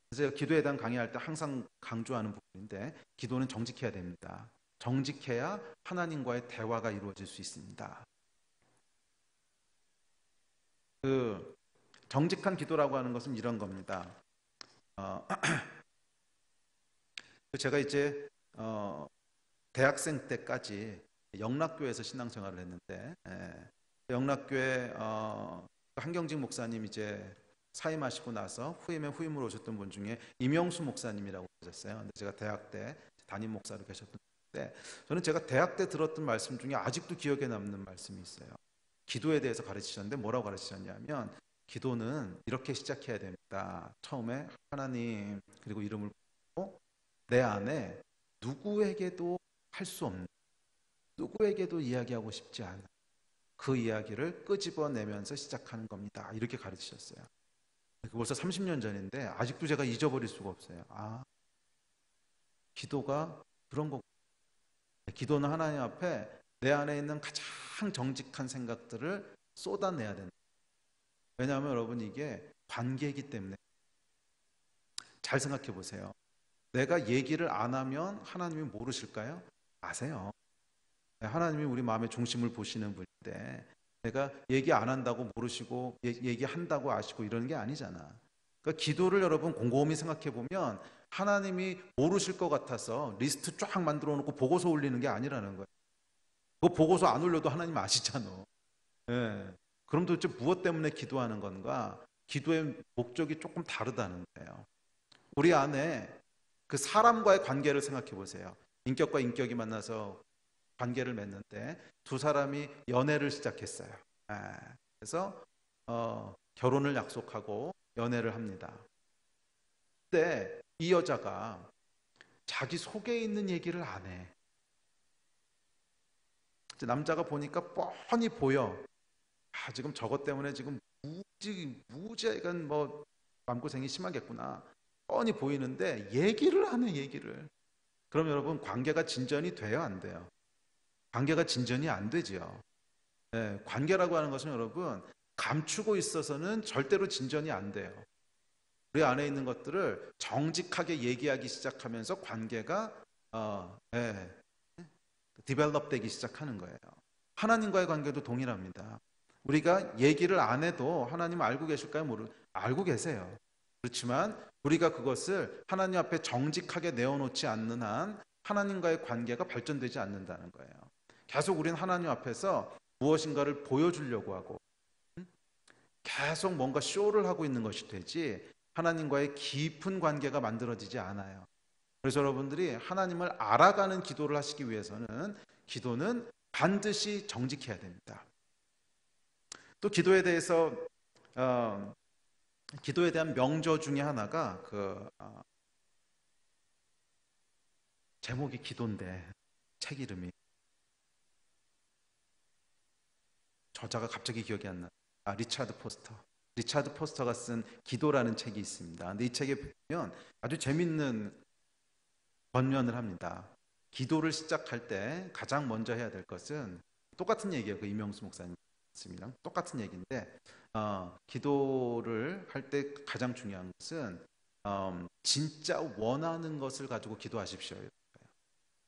그래서 기도에 대한 강의할 때 항상 강조하는 부분인데 기도는 정직해야 됩니다. 정직해야 하나님과의 대화가 이루어질 수 있습니다. 그 정직한 기도라고 하는 것은 이런 겁니다. 제가 이제 대학생 때까지 영락교회에서 신앙생활을 했는데 영락교회 한경직 목사님 이제 사임하시고 나서 후임으로 오셨던 분 중에 임영수 목사님이라고 계셨어요. 근데 제가 대학 때 담임 목사로 계셨는데 저는 제가 대학 때 들었던 말씀 중에 아직도 기억에 남는 말씀이 있어요. 기도에 대해서 가르치셨는데 뭐라고 가르치셨냐면 기도는 이렇게 시작해야 됩니다. 처음에 하나님 그리고 이름을 부르고 내 안에 누구에게도 할 수 없는 누구에게도 이야기하고 싶지 않은 그 이야기를 끄집어내면서 시작하는 겁니다. 이렇게 가르치셨어요. 벌써 30년 전인데 아직도 제가 잊어버릴 수가 없어요. 기도가 그런 거고 기도는 하나님 앞에 내 안에 있는 가장 정직한 생각들을 쏟아내야 된다. 왜냐하면 여러분 이게 관계이기 때문에 잘 생각해 보세요. 내가 얘기를 안 하면 하나님이 모르실까요? 아세요. 하나님이 우리 마음의 중심을 보시는 분인데 내가 얘기 안 한다고 모르시고 얘기한다고 아시고 이러는 게 아니잖아. 그러니까 기도를 여러분 곰곰이 생각해 보면 하나님이 모르실 것 같아서 리스트 쫙 만들어 놓고 보고서 올리는 게 아니라는 거예요. 그거 보고서 안 올려도 하나님 아시잖아. 예. 그럼 도대체 무엇 때문에 기도하는 건가? 기도의 목적이 조금 다르다는 거예요. 우리 안에 그 사람과의 관계를 생각해 보세요. 인격과 인격이 만나서 관계를 맺는데 두 사람이 연애를 시작했어요. 그래서 결혼을 약속하고 연애를 합니다. 근데 이 여자가 자기 속에 있는 얘기를 안 해. 남자가 보니까 뻔히 보여. 지금 저것 때문에 지금 무지하게 뭐 마음고생이 심하겠구나. 뻔히 보이는데 얘기를 안 해, 얘기를. 그럼 여러분 관계가 진전이 돼요, 안 돼요? 관계가 진전이 안 되지요. 관계라고 하는 것은 여러분 감추고 있어서는 절대로 진전이 안 돼요. 우리 안에 있는 것들을 정직하게 얘기하기 시작하면서 관계가 디벨롭 되기 시작하는 거예요. 하나님과의 관계도 동일합니다. 우리가 얘기를 안 해도 하나님 알고 계실까요? 알고 계세요. 그렇지만 우리가 그것을 하나님 앞에 정직하게 내어놓지 않는 한 하나님과의 관계가 발전되지 않는다는 거예요. 계속 우리는 하나님 앞에서 무엇인가를 보여주려고 하고 계속 뭔가 쇼를 하고 있는 것이 되지 하나님과의 깊은 관계가 만들어지지 않아요. 그래서 여러분들이 하나님을 알아가는 기도를 하시기 위해서는 기도는 반드시 정직해야 됩니다. 또 기도에 대해서 기도에 대한 명저 중에 하나가 제목이 기도인데 책 이름이 저자가 갑자기 기억이 안 나. 리차드 포스터. 리차드 포스터가 쓴 기도라는 책이 있습니다. 근데 이 책에 보면 아주 재밌는 권면을 합니다. 기도를 시작할 때 가장 먼저 해야 될 것은 똑같은 얘기예요. 그 이명수 목사님 있습니다. 똑같은 얘기인데 기도를 할 때 가장 중요한 것은 진짜 원하는 것을 가지고 기도하십시오.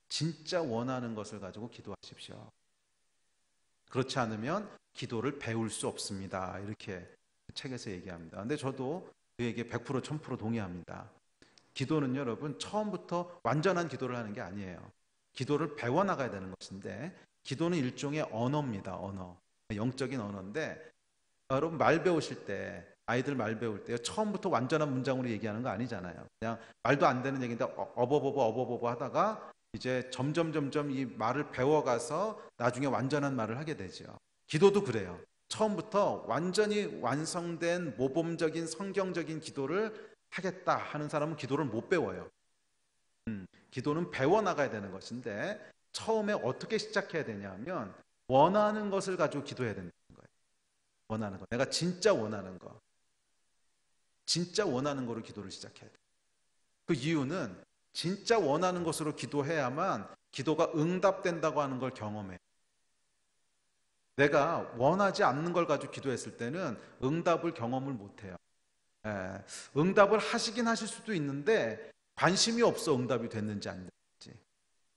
진짜 원하는 것을 가지고 기도하십시오. 그렇지 않으면 기도를 배울 수 없습니다. 이렇게 책에서 얘기합니다. 근데 저도 그에게 100% 1000% 동의합니다. 기도는 여러분 처음부터 완전한 기도를 하는 게 아니에요. 기도를 배워나가야 되는 것인데 기도는 일종의 언어입니다. 언어. 영적인 언어인데 여러분 말 배우실 때 아이들 말 배울 때 처음부터 완전한 문장으로 얘기하는 거 아니잖아요. 그냥 말도 안 되는 얘기인데 어버버버 하다가 이제 점점 이 말을 배워가서 나중에 완전한 말을 하게 되죠. 기도도 그래요. 처음부터 완전히 완성된 모범적인 성경적인 기도를 하겠다 하는 사람은 기도를 못 배워요. 기도는 배워나가야 되는 것인데 처음에 어떻게 시작해야 되냐면 원하는 것을 가지고 기도해야 된다는 거예요. 원하는 거. 내가 진짜 원하는 거. 진짜 원하는 거로 기도를 시작해야 돼요. 그 이유는 진짜 원하는 것으로 기도해야만 기도가 응답된다고 하는 걸 경험해요. 내가 원하지 않는 걸 가지고 기도했을 때는 응답을 경험을 못해요. 응답을 하시긴 하실 수도 있는데 관심이 없어 응답이 됐는지 안 됐는지.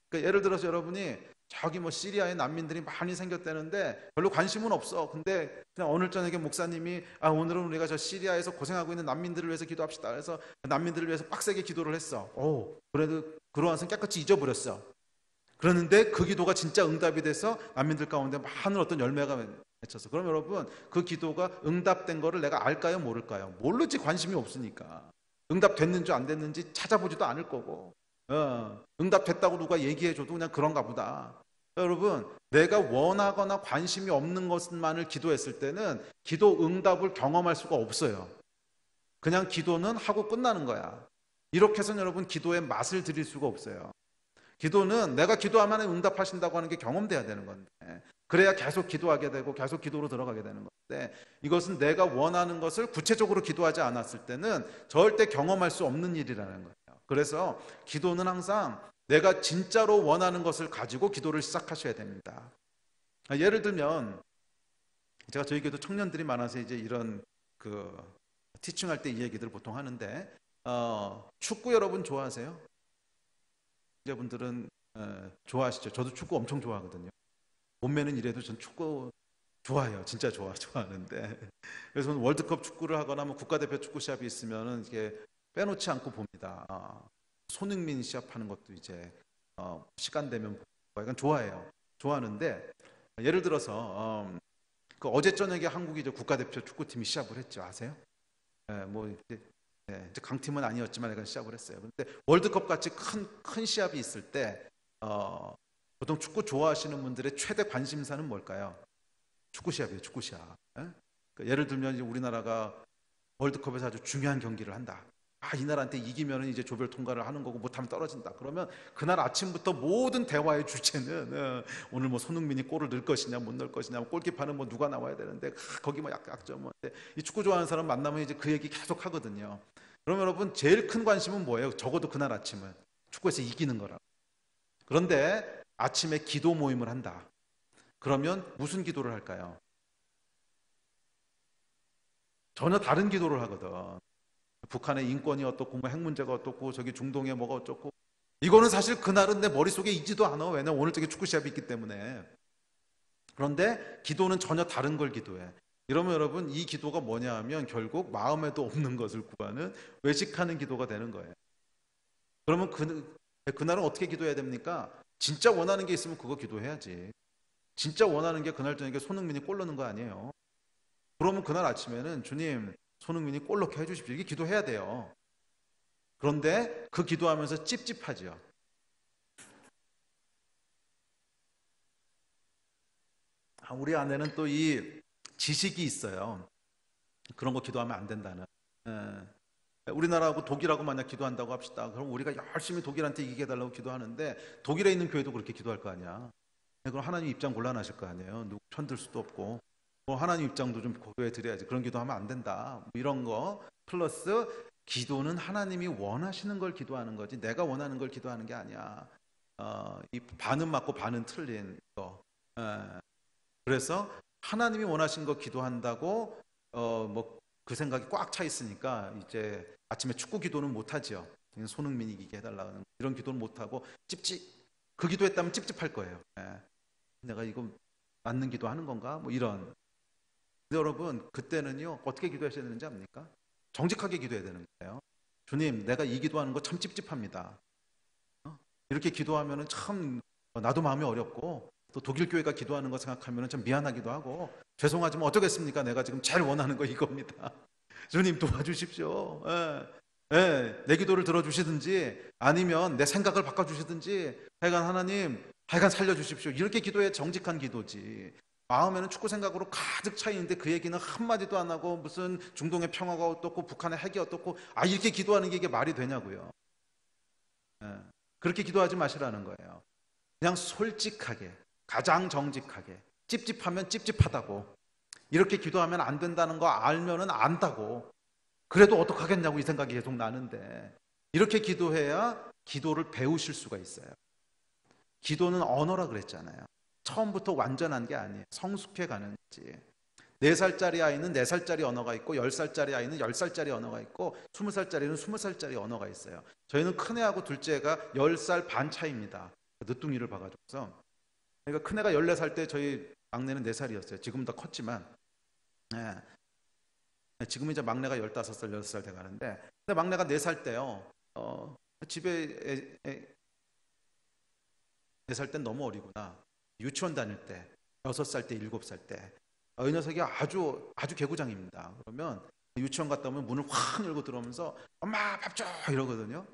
그러니까 예를 들어서 여러분이 저기 뭐 시리아에 난민들이 많이 생겼다는데 별로 관심은 없어. 근데 그냥 오늘 저녁에 목사님이 오늘은 우리가 저 시리아에서 고생하고 있는 난민들을 위해서 기도합시다. 그래서 난민들을 위해서 빡세게 기도를 했어. 그래도 그러한선 깨끗이 잊어버렸어. 그러는데 그 기도가 진짜 응답이 돼서 난민들 가운데 많은 어떤 열매가 맺혔어. 그럼 여러분 그 기도가 응답된 거를 내가 알까요 모를까요? 모르지. 관심이 없으니까. 응답됐는지 안 됐는지 찾아보지도 않을 거고 응답됐다고 누가 얘기해줘도 그냥 그런가 보다. 여러분 내가 원하거나 관심이 없는 것만을 기도했을 때는 기도 응답을 경험할 수가 없어요. 그냥 기도는 하고 끝나는 거야. 이렇게 해서는 여러분 기도의 맛을 들일 수가 없어요. 기도는 내가 기도하면 응답하신다고 하는 게 경험돼야 되는 건데 그래야 계속 기도하게 되고 계속 기도로 들어가게 되는 건데 이것은 내가 원하는 것을 구체적으로 기도하지 않았을 때는 절대 경험할 수 없는 일이라는 거예요. 그래서 기도는 항상 내가 진짜로 원하는 것을 가지고 기도를 시작하셔야 됩니다. 예를 들면 제가 저희 교도 청년들이 많아서 이제 이런 티칭할 때 이 얘기들을 보통 하는데 축구 여러분 좋아하세요? 여러분들은 좋아하시죠? 저도 축구 엄청 좋아하거든요. 몸매는 이래도 전 축구 좋아해요. 진짜 좋아하는데 그래서 월드컵 축구를 하거나 뭐 국가대표 축구 시합이 있으면은 이렇게 빼놓지 않고 봅니다. 손흥민 시합하는 것도 이제 시간 되면 보고 약간 좋아해요. 좋아하는데 예를 들어서 어제 저녁에 한국이 이제 국가대표 축구팀이 시합을 했죠. 아세요? 이제 강팀은 아니었지만 약간 시합을 했어요. 그런데 월드컵 같이 큰 시합이 있을 때 보통 축구 좋아하시는 분들의 최대 관심사는 뭘까요? 축구 시합이에요. 축구 시합. 예를 들면 이제 우리나라가 월드컵에서 아주 중요한 경기를 한다. 이 나라한테 이기면 이제 조별 통과를 하는 거고 못하면 떨어진다. 그러면 그날 아침부터 모든 대화의 주제는 오늘 뭐 손흥민이 골을 넣을 것이냐 못 넣을 것이냐, 골키퍼는 뭐 누가 나와야 되는데 거기 뭐 약점. 이 축구 좋아하는 사람 만나면 이제 그 얘기 계속 하거든요. 그러면 여러분 제일 큰 관심은 뭐예요? 적어도 그날 아침은 축구에서 이기는 거라. 그런데 아침에 기도 모임을 한다. 그러면 무슨 기도를 할까요? 전혀 다른 기도를 하거든. 북한의 인권이 어떻고 뭐 핵 문제가 어떻고 저기 중동에 뭐가 어쩌고 이거는 사실 그날은 내 머릿속에 있지도 않아. 왜냐면 오늘 저기 축구 시합이 있기 때문에. 그런데 기도는 전혀 다른 걸 기도해. 이러면 여러분 이 기도가 뭐냐 하면 결국 마음에도 없는 것을 구하는 외식하는 기도가 되는 거예요. 그러면 그날은 어떻게 기도해야 됩니까? 진짜 원하는 게 있으면 그거 기도해야지. 진짜 원하는 게 그날 저녁에 손흥민이 골 넣는 거 아니에요. 그러면 그날 아침에는 주님 손흥민이 골 넣게 해주십시오. 이게 기도해야 돼요. 그런데 그 기도하면서 찝찝하죠. 우리 안에는 또 이 지식이 있어요. 그런 거 기도하면 안 된다는. 우리나라하고 독일하고 만약 기도한다고 합시다. 그럼 우리가 열심히 독일한테 이기게 해달라고 기도하는데 독일에 있는 교회도 그렇게 기도할 거 아니야. 그럼 하나님 입장 곤란하실 거 아니에요. 누구 편들 수도 없고. 하나님 입장도 좀 고려해 드려야지. 그런 기도하면 안 된다. 이런 거 플러스 기도는 하나님이 원하시는 걸 기도하는 거지 내가 원하는 걸 기도하는 게 아니야. 이 반은 맞고 반은 틀린 거. 그래서 하나님이 원하신 거 기도한다고 뭐 그 생각이 꽉 차 있으니까 이제 아침에 축구 기도는 못 하죠. 손흥민이 이기게 해달라는 이런 기도는 못 하고 그 기도했다면 찝찝할 거예요. 내가 이거 맞는 기도하는 건가? 뭐 이런. 근데 여러분 그때는요 어떻게 기도하셔야 되는지 압니까? 정직하게 기도해야 되는 거예요. 주님, 내가 이 기도하는 거 참 찝찝합니다. 이렇게 기도하면은 참 나도 마음이 어렵고 또 독일 교회가 기도하는 거 생각하면 참 미안하기도 하고 죄송하지만 어쩌겠습니까? 내가 지금 제일 원하는 거 이겁니다. 주님 도와주십시오. 내 기도를 들어주시든지 아니면 내 생각을 바꿔주시든지 하여간 하나님 하여간 살려주십시오. 이렇게 기도해 정직한 기도지. 마음에는 축구 생각으로 가득 차 있는데 그 얘기는 한마디도 안 하고 무슨 중동의 평화가 어떻고 북한의 핵이 어떻고 이렇게 기도하는 게 이게 말이 되냐고요. 그렇게 기도하지 마시라는 거예요. 그냥 솔직하게 가장 정직하게 찝찝하면 찝찝하다고 이렇게 기도하면 안 된다는 거 알면은 안다고 그래도 어떡하겠냐고 이 생각이 계속 나는데 이렇게 기도해야 기도를 배우실 수가 있어요. 기도는 언어라 그랬잖아요. 처음부터 완전한 게 아니에요. 성숙해 가는지. 4살짜리 아이는 4살짜리 언어가 있고 10살짜리 아이는 10살짜리 언어가 있고 20살짜리는 20살짜리 언어가 있어요. 저희는 큰애하고 둘째가 10살 반 차이입니다. 늦둥이를 봐가지고서. 그러니까 큰애가 14살 때 저희 막내는 4살이었어요. 지금 다 컸지만 지금 이제 막내가 15살, 16살 돼가는데 근데 막내가 4살 때요. 집에 4살 땐 너무 어리구나. 유치원 다닐 때 6살 때 7살 때 이 녀석이 아주 개구장입니다. 그러면 유치원 갔다 오면 문을 확 열고 들어오면서 엄마 밥 줘 이러거든요.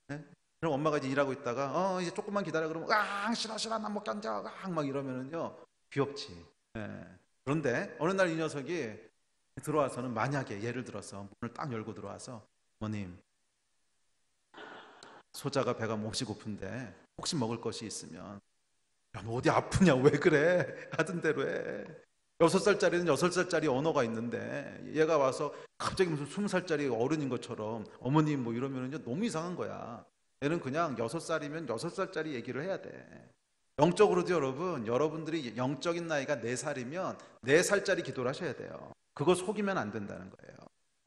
그럼 엄마가 이제 일하고 있다가 이제 조금만 기다려 그러면 싫어 난 못 견뎌 막 이러면은요 귀엽지. 그런데 어느 날 이 녀석이 들어와서는 만약에 예를 들어서 문을 딱 열고 들어와서 어머님 소자가 배가 몹시 고픈데 혹시 먹을 것이 있으면 야, 너 어디 아프냐 왜 그래 하던 대로 해. 6살짜리는 6살짜리 언어가 있는데 얘가 와서 갑자기 무슨 20살짜리 어른인 것처럼 어머님 뭐 이러면은 너무 이상한 거야. 얘는 그냥 6살이면 6살짜리 얘기를 해야 돼. 영적으로도 여러분들이 영적인 나이가 4살이면 4살짜리 기도를 하셔야 돼요. 그거 속이면 안 된다는 거예요.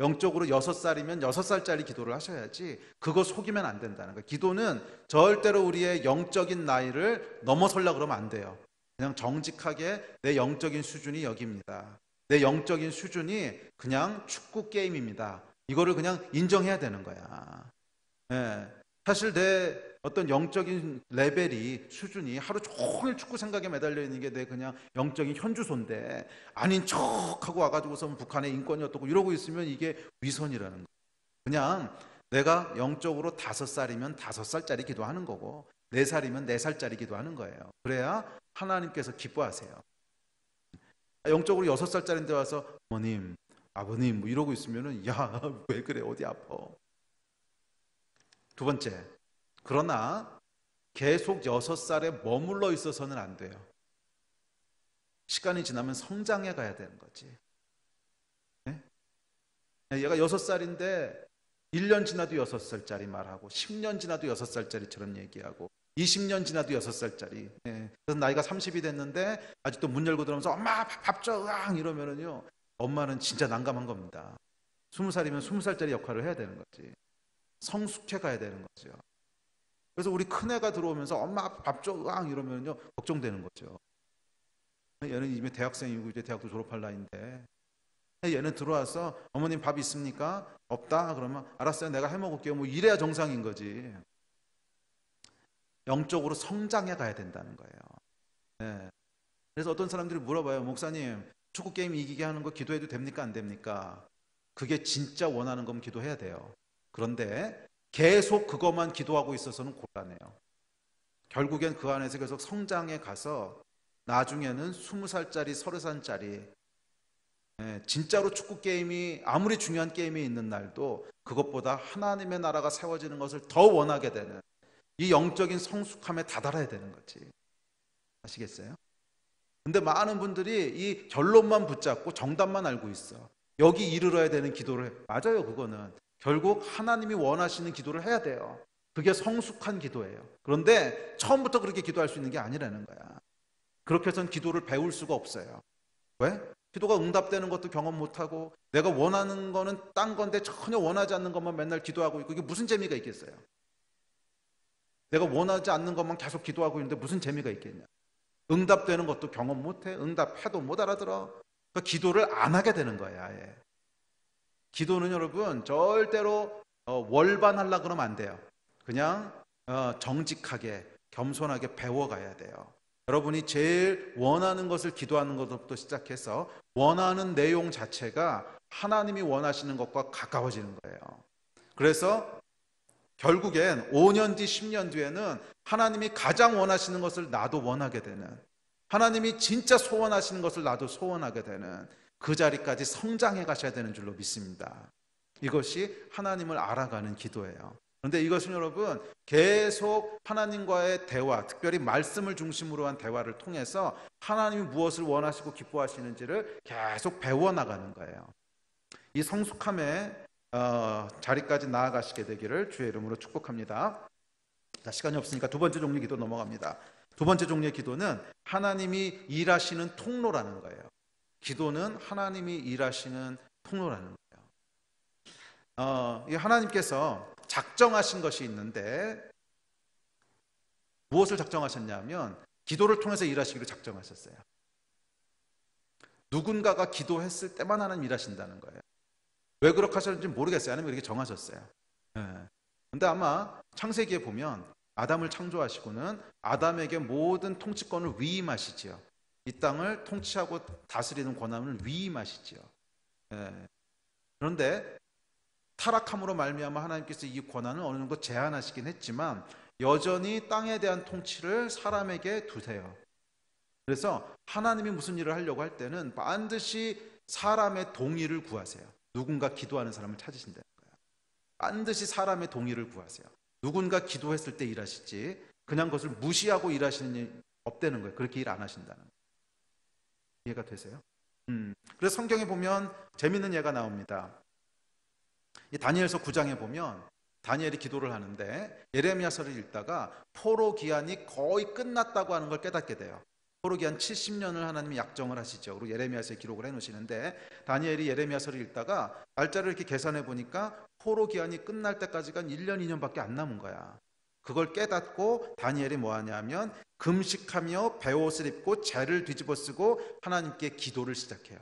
영적으로 6살이면 6살짜리 기도를 하셔야지 그거 속이면 안 된다는 거예요. 기도는 절대로 우리의 영적인 나이를 넘어서려고 그러면 안 돼요. 그냥 정직하게 내 영적인 수준이 여기입니다. 내 영적인 수준이 그냥 축구 게임입니다. 이거를 그냥 인정해야 되는 거야. 사실 내 어떤 영적인 레벨이 수준이 하루 종일 축구 생각에 매달려 있는 게 내 그냥 영적인 현주소인데 아닌 척하고 와가지고서 북한의 인권이 어떻고 이러고 있으면 이게 위선이라는 거예요. 그냥 내가 영적으로 5살이면 5살짜리 기도하는 거고 4살이면 4살짜리 기도하는 거예요. 그래야 하나님께서 기뻐하세요. 영적으로 6살짜리인데 와서 어머님 아버님 뭐 이러고 있으면은 야 왜 그래 어디 아파. 두 번째, 그러나 계속 6살에 머물러 있어서는 안 돼요. 시간이 지나면 성장해 가야 되는 거지. 얘가 6살인데 1년 지나도 6살짜리 말하고 10년 지나도 6살짜리처럼 얘기하고 20년 지나도 6살짜리. 그래서 나이가 30이 됐는데 아직도 문 열고 들어오면서 엄마 밥 줘 으앙 이러면은요 엄마는 진짜 난감한 겁니다. 20살이면 20살짜리 역할을 해야 되는 거지. 성숙해 가야 되는 거죠. 그래서 우리 큰애가 들어오면서 엄마 밥 줘 으앙 이러면요 걱정되는 거죠. 얘는 이미 대학생이고 이제 대학도 졸업할 나이인데 얘는 들어와서 어머님 밥 있습니까? 없다? 그러면 알았어요. 내가 해 먹을게요. 뭐 이래야 정상인 거지. 영적으로 성장해 가야 된다는 거예요. 네. 그래서 어떤 사람들이 물어봐요. 목사님, 축구 게임 이기게 하는 거 기도해도 됩니까? 안 됩니까? 그게 진짜 원하는 거면 기도해야 돼요. 그런데 계속 그것만 기도하고 있어서는 곤란해요. 결국엔 그 안에서 계속 성장해 가서 나중에는 20살짜리, 30살짜리 진짜로 축구 게임이 아무리 중요한 게임이 있는 날도 그것보다 하나님의 나라가 세워지는 것을 더 원하게 되는 이 영적인 성숙함에 다다라야 되는 거지. 아시겠어요? 근데 많은 분들이 이 결론만 붙잡고 정답만 알고 있어. 여기 이르러야 되는 기도를 해. 맞아요. 그거는 결국 하나님이 원하시는 기도를 해야 돼요. 그게 성숙한 기도예요. 그런데 처음부터 그렇게 기도할 수 있는 게 아니라는 거야. 그렇게 해서는 기도를 배울 수가 없어요. 왜? 기도가 응답되는 것도 경험 못하고 내가 원하는 거는 딴 건데 전혀 원하지 않는 것만 맨날 기도하고 있고 이게 무슨 재미가 있겠어요? 내가 원하지 않는 것만 계속 기도하고 있는데 무슨 재미가 있겠냐? 응답되는 것도 경험 못해. 응답해도 못 알아들어. 그러니까 기도를 안 하게 되는 거야. 아예. 기도는 여러분 절대로 월반하려고 그러면 안 돼요. 그냥 정직하게 겸손하게 배워가야 돼요. 여러분이 제일 원하는 것을 기도하는 것부터 시작해서 원하는 내용 자체가 하나님이 원하시는 것과 가까워지는 거예요. 그래서 결국엔 5년 뒤 10년 뒤에는 하나님이 가장 원하시는 것을 나도 원하게 되는, 하나님이 진짜 소원하시는 것을 나도 소원하게 되는 그 자리까지 성장해 가셔야 되는 줄로 믿습니다. 이것이 하나님을 알아가는 기도예요. 그런데 이것은 여러분 계속 하나님과의 대화, 특별히 말씀을 중심으로 한 대화를 통해서 하나님이 무엇을 원하시고 기뻐하시는지를 계속 배워나가는 거예요. 이 성숙함의 자리까지 나아가시게 되기를 주의 이름으로 축복합니다. 자, 시간이 없으니까 두 번째 종류의 기도 넘어갑니다. 두 번째 종류의 기도는 하나님이 일하시는 통로라는 거예요. 기도는 하나님이 일하시는 통로라는 거예요. 하나님께서 작정하신 것이 있는데 무엇을 작정하셨냐면 기도를 통해서 일하시기로 작정하셨어요. 누군가가 기도했을 때만 하나님 일하신다는 거예요. 왜 그렇게 하셨는지 모르겠어요. 하나님 이렇게 정하셨어요. 근데 아마 창세기에 보면 아담을 창조하시고는 아담에게 모든 통치권을 위임하시지요. 이 땅을 통치하고 다스리는 권한을 위임하시지요. 그런데 타락함으로 말미암아 하나님께서 이 권한을 어느 정도 제한하시긴 했지만 여전히 땅에 대한 통치를 사람에게 두세요. 그래서 하나님이 무슨 일을 하려고 할 때는 반드시 사람의 동의를 구하세요. 누군가 기도하는 사람을 찾으신다는 거예요. 반드시 사람의 동의를 구하세요. 누군가 기도했을 때 일하시지 그냥 그것을 무시하고 일하시는 일 없다는 거예요. 그렇게 일 안 하신다는 거예요. 이해가 되세요? 그래서 성경에 보면 재밌는 예가 나옵니다. 이 다니엘서 9장에 보면 다니엘이 기도를 하는데 예레미야서를 읽다가 포로 기한이 거의 끝났다고 하는 걸 깨닫게 돼요. 포로 기한 70년을 하나님이 약정을 하시죠. 그리고 예레미야서에 기록을 해놓으시는데 다니엘이 예레미야서를 읽다가 날짜를 이렇게 계산해 보니까 포로 기한이 끝날 때까지가 1년, 2년밖에 안 남은 거야. 그걸 깨닫고 다니엘이 뭐 하냐면 금식하며 베옷을 입고 재를 뒤집어 쓰고 하나님께 기도를 시작해요.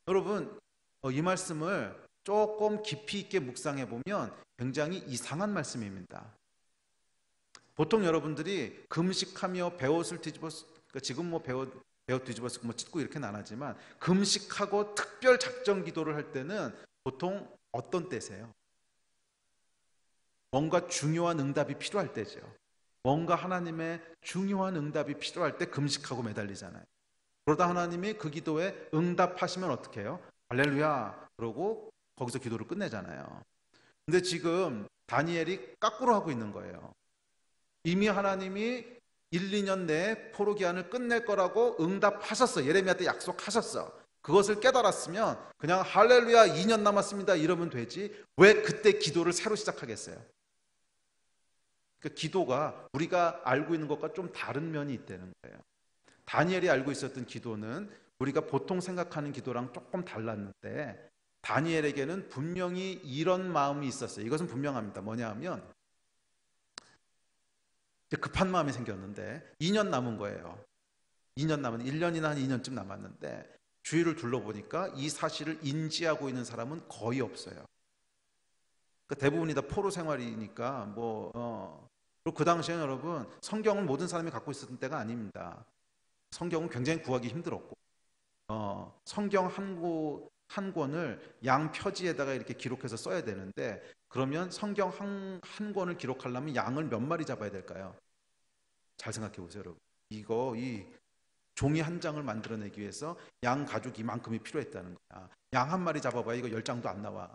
여러분 이 말씀을 조금 깊이 있게 묵상해 보면 굉장히 이상한 말씀입니다. 보통 여러분들이 금식하며 베옷을 뒤집어 그러니까 지금 뭐 베옷 뒤집어 쓰고 뭐 찢고 이렇게는 안 하지만 금식하고 특별 작정 기도를 할 때는 보통 어떤 때세요? 뭔가 중요한 응답이 필요할 때죠. 뭔가 하나님의 중요한 응답이 필요할 때 금식하고 매달리잖아요. 그러다 하나님이 그 기도에 응답하시면 어떻게 해요? 할렐루야 그러고 거기서 기도를 끝내잖아요. 근데 지금 다니엘이 까꾸로 하고 있는 거예요. 이미 하나님이 1, 2년 내에 포로 기한을 끝낼 거라고 응답하셨어. 예레미야 때 약속하셨어. 그것을 깨달았으면 그냥 할렐루야 2년 남았습니다 이러면 되지 왜 그때 기도를 새로 시작하겠어요? 그러니까 기도가 우리가 알고 있는 것과 좀 다른 면이 있다는 거예요. 다니엘이 알고 있었던 기도는 우리가 보통 생각하는 기도랑 조금 달랐는데 다니엘에게는 분명히 이런 마음이 있었어요. 이것은 분명합니다. 뭐냐 하면 급한 마음이 생겼는데 2년 남은 거예요. 2년 남은 1년이나 한 2년쯤 남았는데 주위를 둘러보니까 이 사실을 인지하고 있는 사람은 거의 없어요. 그러니까 대부분이 다 포로 생활이니까 그리고 그 당시에는 여러분 성경을 모든 사람이 갖고 있었던 때가 아닙니다. 성경은 굉장히 구하기 힘들었고 성경 한 권을 양 표지에다가 이렇게 기록해서 써야 되는데 그러면 성경 한 권을 기록하려면 양을 몇 마리 잡아야 될까요? 잘 생각해 보세요, 여러분. 이 종이 한 장을 만들어내기 위해서 양 가죽 이만큼이 필요했다는 거야. 양 한 마리 잡아봐야 이거 10장도 안 나와.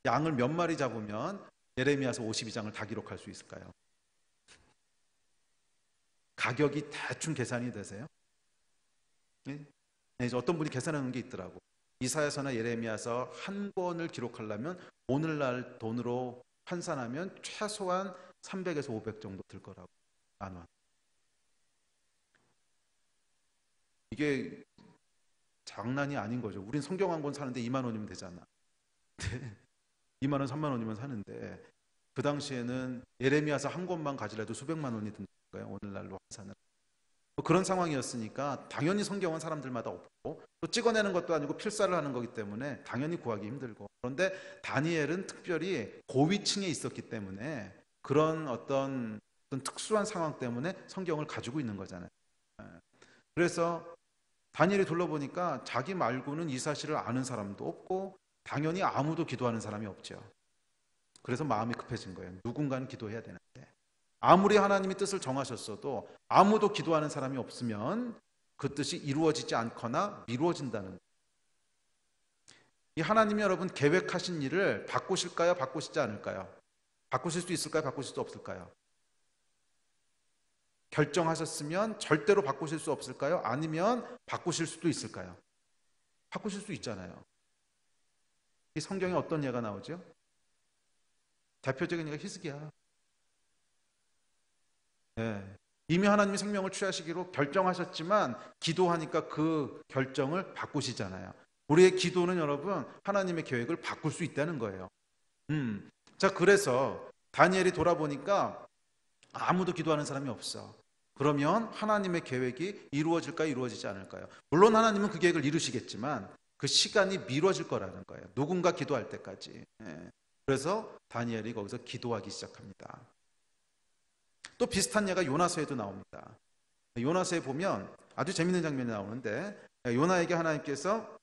양을 몇 마리 잡으면 예레미야서 52장을 다 기록할 수 있을까요? 가격이 대충 계산이 되세요? 네? 이제 어떤 분이 계산하는 게 있더라고. 이사야서나 예레미야서 한 권을 기록하려면 오늘날 돈으로 환산하면 최소한 300에서 500 정도 들 거라고. 만 원. 이게 장난이 아닌 거죠. 우린 성경 한 권 사는데 2만 원이면 되잖아. 2만 원, 3만 원이면 사는데 그 당시에는 예레미야서 한 권만 가지려도 수백만 원이 든 거예요. 오늘날로 환산을. 그런 상황이었으니까 당연히 성경은 사람들마다 없고 또 찍어내는 것도 아니고 필사를 하는 거기 때문에 당연히 구하기 힘들고, 그런데 다니엘은 특별히 고위층에 있었기 때문에 그런 어떤 특수한 상황 때문에 성경을 가지고 있는 거잖아요. 그래서 다니엘이 둘러보니까 자기 말고는 이 사실을 아는 사람도 없고 당연히 아무도 기도하는 사람이 없죠. 그래서 마음이 급해진 거예요. 누군가는 기도해야 되는데 아무리 하나님이 뜻을 정하셨어도 아무도 기도하는 사람이 없으면 그 뜻이 이루어지지 않거나 미루어진다는 거예요. 이 하나님이 여러분 계획하신 일을 바꾸실까요? 바꾸시지 않을까요? 바꾸실 수 있을까요? 바꾸실 수 없을까요? 결정하셨으면 절대로 바꾸실 수 없을까요? 아니면 바꾸실 수도 있을까요? 바꾸실 수 있잖아요. 이 성경에 어떤 예가 나오죠? 대표적인 예가 히스기야. 네. 이미 하나님이 생명을 취하시기로 결정하셨지만 기도하니까 그 결정을 바꾸시잖아요. 우리의 기도는 여러분 하나님의 계획을 바꿀 수 있다는 거예요. 자, 그래서 다니엘이 돌아보니까 아무도 기도하는 사람이 없어. 그러면 하나님의 계획이 이루어질까요? 이루어지지 않을까요? 물론 하나님은 그 계획을 이루시겠지만 그 시간이 미뤄질 거라는 거예요. 누군가 기도할 때까지. 그래서 다니엘이 거기서 기도하기 시작합니다. 또 비슷한 예가 요나서에도 나옵니다. 요나서에 보면 아주 재밌는 장면이 나오는데 요나에게 하나님께서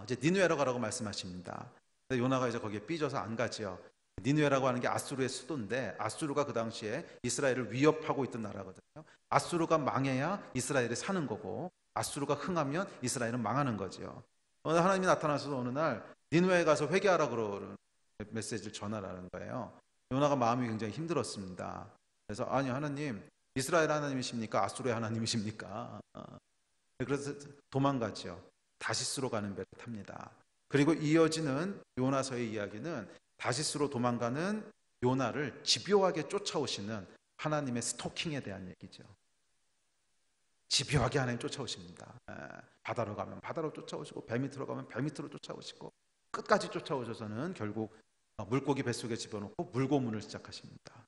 이제 니느웨로 가라고 말씀하십니다. 요나가 이제 거기에 삐져서 안 가죠. 니느웨라고 하는 게 아수르의 수도인데 아수르가 그 당시에 이스라엘을 위협하고 있던 나라거든요. 아수르가 망해야 이스라엘이 사는 거고 아수르가 흥하면 이스라엘은 망하는 거죠. 하나님이 나타나셔서 어느 날 니느웨에 가서 회개하라 그러는 메시지를 전하라는 거예요. 요나가 마음이 굉장히 힘들었습니다. 그래서 아니 하나님 이스라엘 하나님이십니까? 아수르의 하나님이십니까? 그래서 도망가죠. 다시스로 가는 배를 탑니다. 그리고 이어지는 요나서의 이야기는 다시스로 도망가는 요나를 집요하게 쫓아오시는 하나님의 스토킹에 대한 얘기죠. 집요하게 하나님 쫓아오십니다. 바다로 가면 바다로 쫓아오시고 배 밑으로 가면 배 밑으로 쫓아오시고 끝까지 쫓아오셔서는 결국 물고기 뱃속에 집어넣고 물고문을 시작하십니다.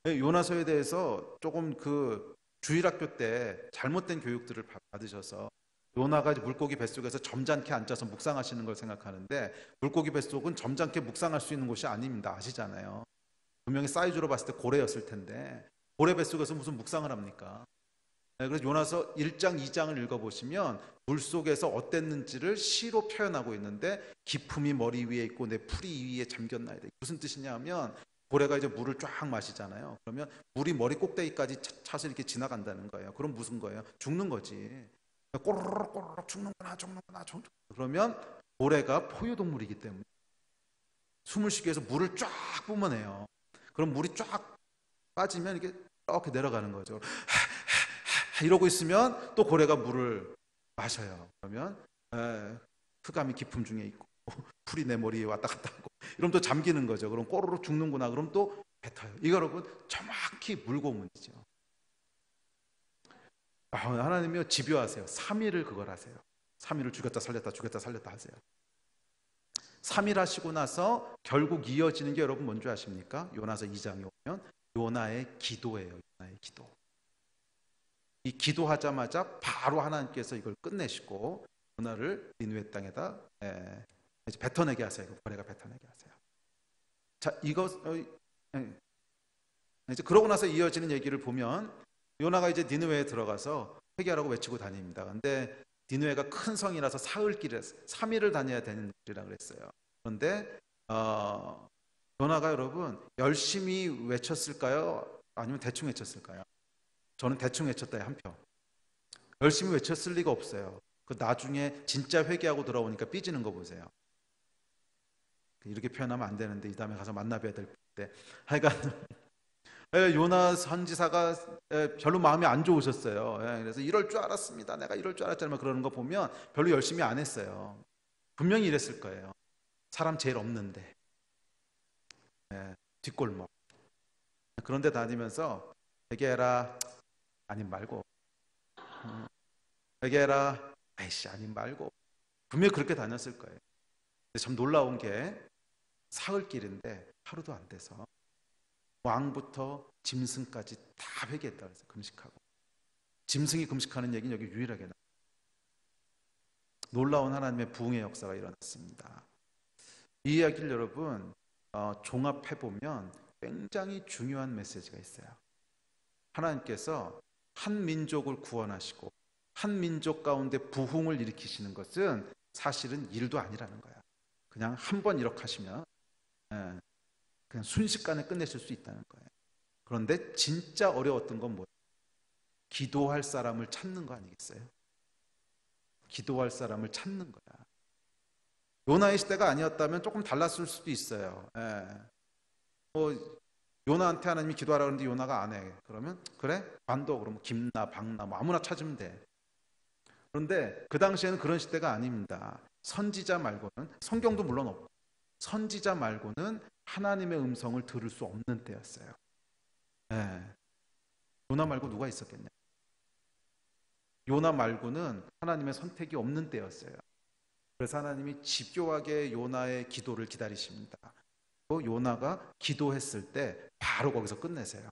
요나서에 대해서 조금 그 주일학교 때 잘못된 교육들을 받으셔서 요나가 물고기 뱃속에서 점잖게 앉아서 묵상하시는 걸 생각하는데 물고기 뱃속은 점잖게 묵상할 수 있는 곳이 아닙니다. 아시잖아요. 분명히 사이즈로 봤을 때 고래였을 텐데 고래 뱃속에서 무슨 묵상을 합니까? 그래서 요나서 1장 2장을 읽어보시면 물속에서 어땠는지를 시로 표현하고 있는데 기품이 머리 위에 있고 내 풀이 위에 잠겼나이다. 무슨 뜻이냐 하면 고래가 이제 물을 쫙 마시잖아요. 그러면 물이 머리 꼭대기까지 차서 이렇게 지나간다는 거예요. 그럼 무슨 거예요? 죽는 거지. 꼬르륵 꼬르륵 죽는구나. 그러면 고래가 포유동물이기 때문에 숨을 쉬기 위해서 물을 쫙 뿜어내요. 그럼 물이 쫙 빠지면 이렇게 이렇게 내려가는 거죠. 이러고 있으면 또 고래가 물을 마셔요. 그러면 흑암이 기품 중에 있고 풀이 내 머리에 왔다 갔다 하고 이러면 또 잠기는 거죠. 그럼 꼬르륵 죽는구나. 그럼 또 뱉어요. 이거 여러분 정확히 물고문이죠. 하나님이요 집요하세요. 3일을 그걸 하세요. 3일을 죽였다 살렸다 죽였다 살렸다 하세요. 3일 하시고 나서 결국 이어지는 게 여러분 뭔지 아십니까? 요나서 2장에 오면 요나의 기도예요. 요나의 기도. 이 기도하자마자 바로 하나님께서 이걸 끝내시고 요나를 니느웨 땅에다 이제 뱉어내게 하세요. 고래가 뱉어내게 하세요. 자, 이제 그러고 나서 이어지는 얘기를 보면 요나가 이제 니느웨에 들어가서 회개하라고 외치고 다닙니다. 근데 니느웨가 큰 성이라서 사흘길에 3일을 다녀야 되는 길이라 그랬어요. 그런데 요나가 여러분 열심히 외쳤을까요? 아니면 대충 외쳤을까요? 저는 대충 외쳤다에 한 표. 열심히 외쳤을 리가 없어요. 그 나중에 진짜 회개하고 돌아오니까 삐지는 거 보세요. 이렇게 표현하면 안 되는데 이 다음에 가서 만나봐야 될 때 하여간 요나 선지사가 별로 마음이 안 좋으셨어요. 그래서 이럴 줄 알았습니다. 내가 이럴 줄 알았잖아요. 그러는 거 보면 별로 열심히 안 했어요. 분명히 이랬을 거예요. 사람 제일 없는데 뒷골목 그런데 다니면서 회개해라 아님 말고 회개해라 아이씨 아님 말고 분명히 그렇게 다녔을 거예요. 근데 참 놀라운 게 사흘길인데 하루도 안 돼서 왕부터 짐승까지 다 회개했다 그래서 금식하고 짐승이 금식하는 얘기는 여기 유일하게 나와요. 놀라운 하나님의 부흥의 역사가 일어났습니다. 이 이야기를 여러분 종합해보면 굉장히 중요한 메시지가 있어요. 하나님께서 한 민족을 구원하시고 한 민족 가운데 부흥을 일으키시는 것은 사실은 일도 아니라는 거야. 그냥 한 번 이렇게 하시면 그냥 순식간에 끝내실 수 있다는 거예요. 그런데 진짜 어려웠던 건 뭐예요? 기도할 사람을 찾는 거 아니겠어요? 기도할 사람을 찾는 거야. 요나의 시대가 아니었다면 조금 달랐을 수도 있어요. 요나한테 하나님이 기도하라 그러는데 요나가 안 해. 그러면 그래? 반도 그러면 김나 박나 뭐 아무나 찾으면 돼. 그런데 그 당시에는 그런 시대가 아닙니다. 선지자 말고는 성경도 물론 없고 선지자 말고는 하나님의 음성을 들을 수 없는 때였어요. 요나 말고 누가 있었겠냐? 요나 말고는 하나님의 선택이 없는 때였어요. 그래서 하나님이 집요하게 요나의 기도를 기다리십니다. 요나가 기도했을 때 바로 거기서 끝내세요.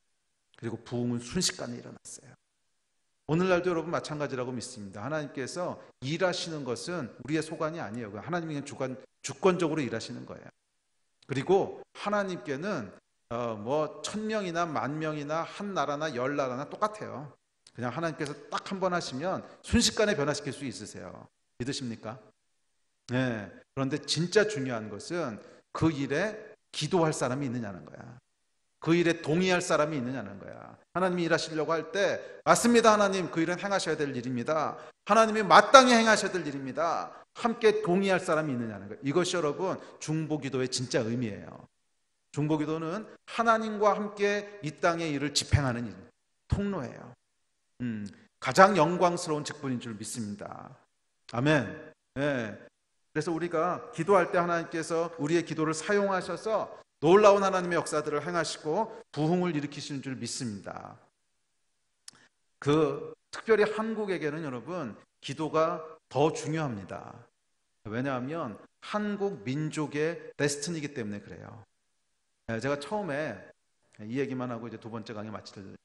그리고 부흥은 순식간에 일어났어요. 오늘날도 여러분 마찬가지라고 믿습니다. 하나님께서 일하시는 것은 우리의 소관이 아니에요. 하나님이 주권적으로 일하시는 거예요. 그리고 하나님께는 뭐 1000명이나 10,000명이나 한 나라나 10나라나 똑같아요. 그냥 하나님께서 딱 한 번 하시면 순식간에 변화시킬 수 있으세요. 믿으십니까? 네. 그런데 진짜 중요한 것은 그 일에 기도할 사람이 있느냐는 거야. 그 일에 동의할 사람이 있느냐는 거야. 하나님이 일하시려고 할 때 맞습니다 하나님 그 일은 행하셔야 될 일입니다. 하나님이 마땅히 행하셔야 될 일입니다. 함께 동의할 사람이 있느냐는 거예요. 이것이 여러분 중보기도의 진짜 의미예요. 중보기도는 하나님과 함께 이 땅의 일을 집행하는 일, 통로예요. 가장 영광스러운 직분인 줄 믿습니다. 아멘. 네. 그래서 우리가 기도할 때 하나님께서 우리의 기도를 사용하셔서 놀라운 하나님의 역사들을 행하시고 부흥을 일으키시는 줄 믿습니다. 특별히 한국에게는 여러분 기도가 더 중요합니다. 왜냐하면 한국 민족의 데스티니이기 때문에 그래요. 제가 처음에 이 얘기만 하고 이제 두 번째 강의 마칠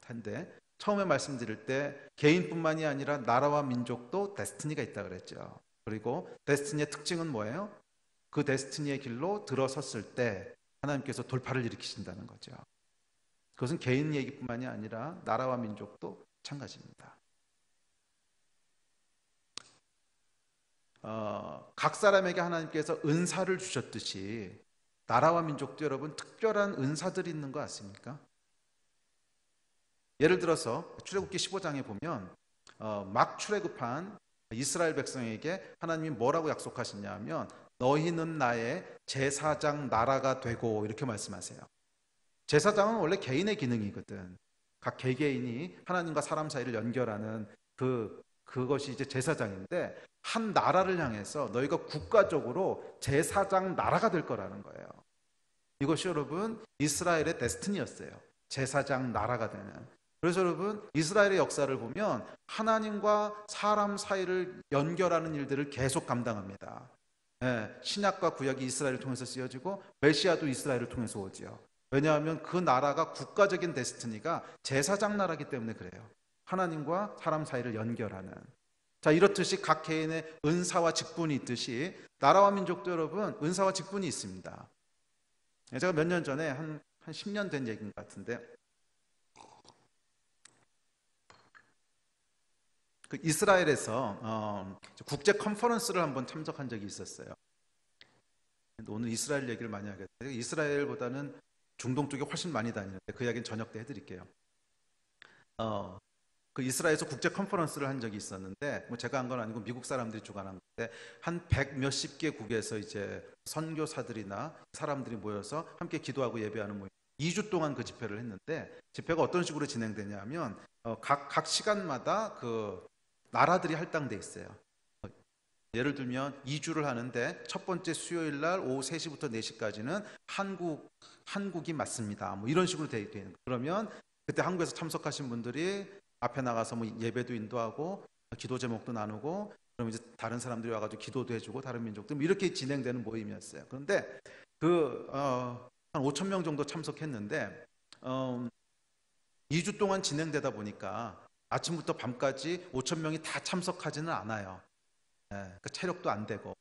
텐데 처음에 말씀드릴 때 개인뿐만이 아니라 나라와 민족도 데스티니가 있다 그랬죠. 그리고 데스티니의 특징은 뭐예요? 그 데스티니의 길로 들어섰을 때 하나님께서 돌파를 일으키신다는 거죠. 그것은 개인 얘기뿐만이 아니라 나라와 민족도 마찬가지입니다. 각 사람에게 하나님께서 은사를 주셨듯이 나라와 민족도 여러분 특별한 은사들이 있는 거 아십니까? 예를 들어서 출애굽기 15장에 보면 막 출애굽한 이스라엘 백성에게 하나님이 뭐라고 약속하시냐면 너희는 나의 제사장 나라가 되고 이렇게 말씀하세요. 제사장은 원래 개인의 기능이거든. 각 개개인이 하나님과 사람 사이를 연결하는 그것이 이제 제사장인데 한 나라를 향해서 너희가 국가적으로 제사장 나라가 될 거라는 거예요. 이것이 여러분 이스라엘의 데스티니였어요. 제사장 나라가 되는. 그래서 여러분 이스라엘의 역사를 보면 하나님과 사람 사이를 연결하는 일들을 계속 감당합니다. 신약과 구약이 이스라엘을 통해서 쓰여지고 메시아도 이스라엘을 통해서 오지요. 왜냐하면 그 나라가 국가적인 데스티니가 제사장 나라이기 때문에 그래요. 하나님과 사람 사이를 연결하는. 자, 이렇듯이 각 개인의 은사와 직분이 있듯이 나라와 민족도 여러분 은사와 직분이 있습니다. 제가 몇 년 전에 한 10년 된 얘기인 것 같은데 그 이스라엘에서 국제 컨퍼런스를 한번 참석한 적이 있었어요. 오늘 이스라엘 얘기를 많이 하겠어요. 이스라엘보다는 중동 쪽에 훨씬 많이 다니는데 그 이야기는 저녁 때 해드릴게요. 그 이스라엘에서 국제 컨퍼런스를 한 적이 있었는데 뭐 제가 한 건 아니고 미국 사람들이 주관한 건데 한 100 몇십 개국에서 이제 선교사들이나 사람들이 모여서 함께 기도하고 예배하는 모임 2주 동안 그 집회를 했는데 집회가 어떤 식으로 진행되냐면 각 시간마다 그 나라들이 할당돼 있어요. 예를 들면 2주를 하는데 첫 번째 수요일 날 오후 3시부터 4시까지는 한국이 맞습니다. 뭐 이런 식으로 돼 있는 거예요. 그러면 그때 한국에서 참석하신 분들이 앞에 나가서 뭐 예배도 인도하고 기도 제목도 나누고 그럼 이제 다른 사람들이 와가지고 기도도 해주고 다른 민족들 뭐 이렇게 진행되는 모임이었어요. 그런데 한 5천 명 정도 참석했는데 2주 동안 진행되다 보니까 아침부터 밤까지 5천 명이 다 참석하지는 않아요. 그러니까 체력도 안 되고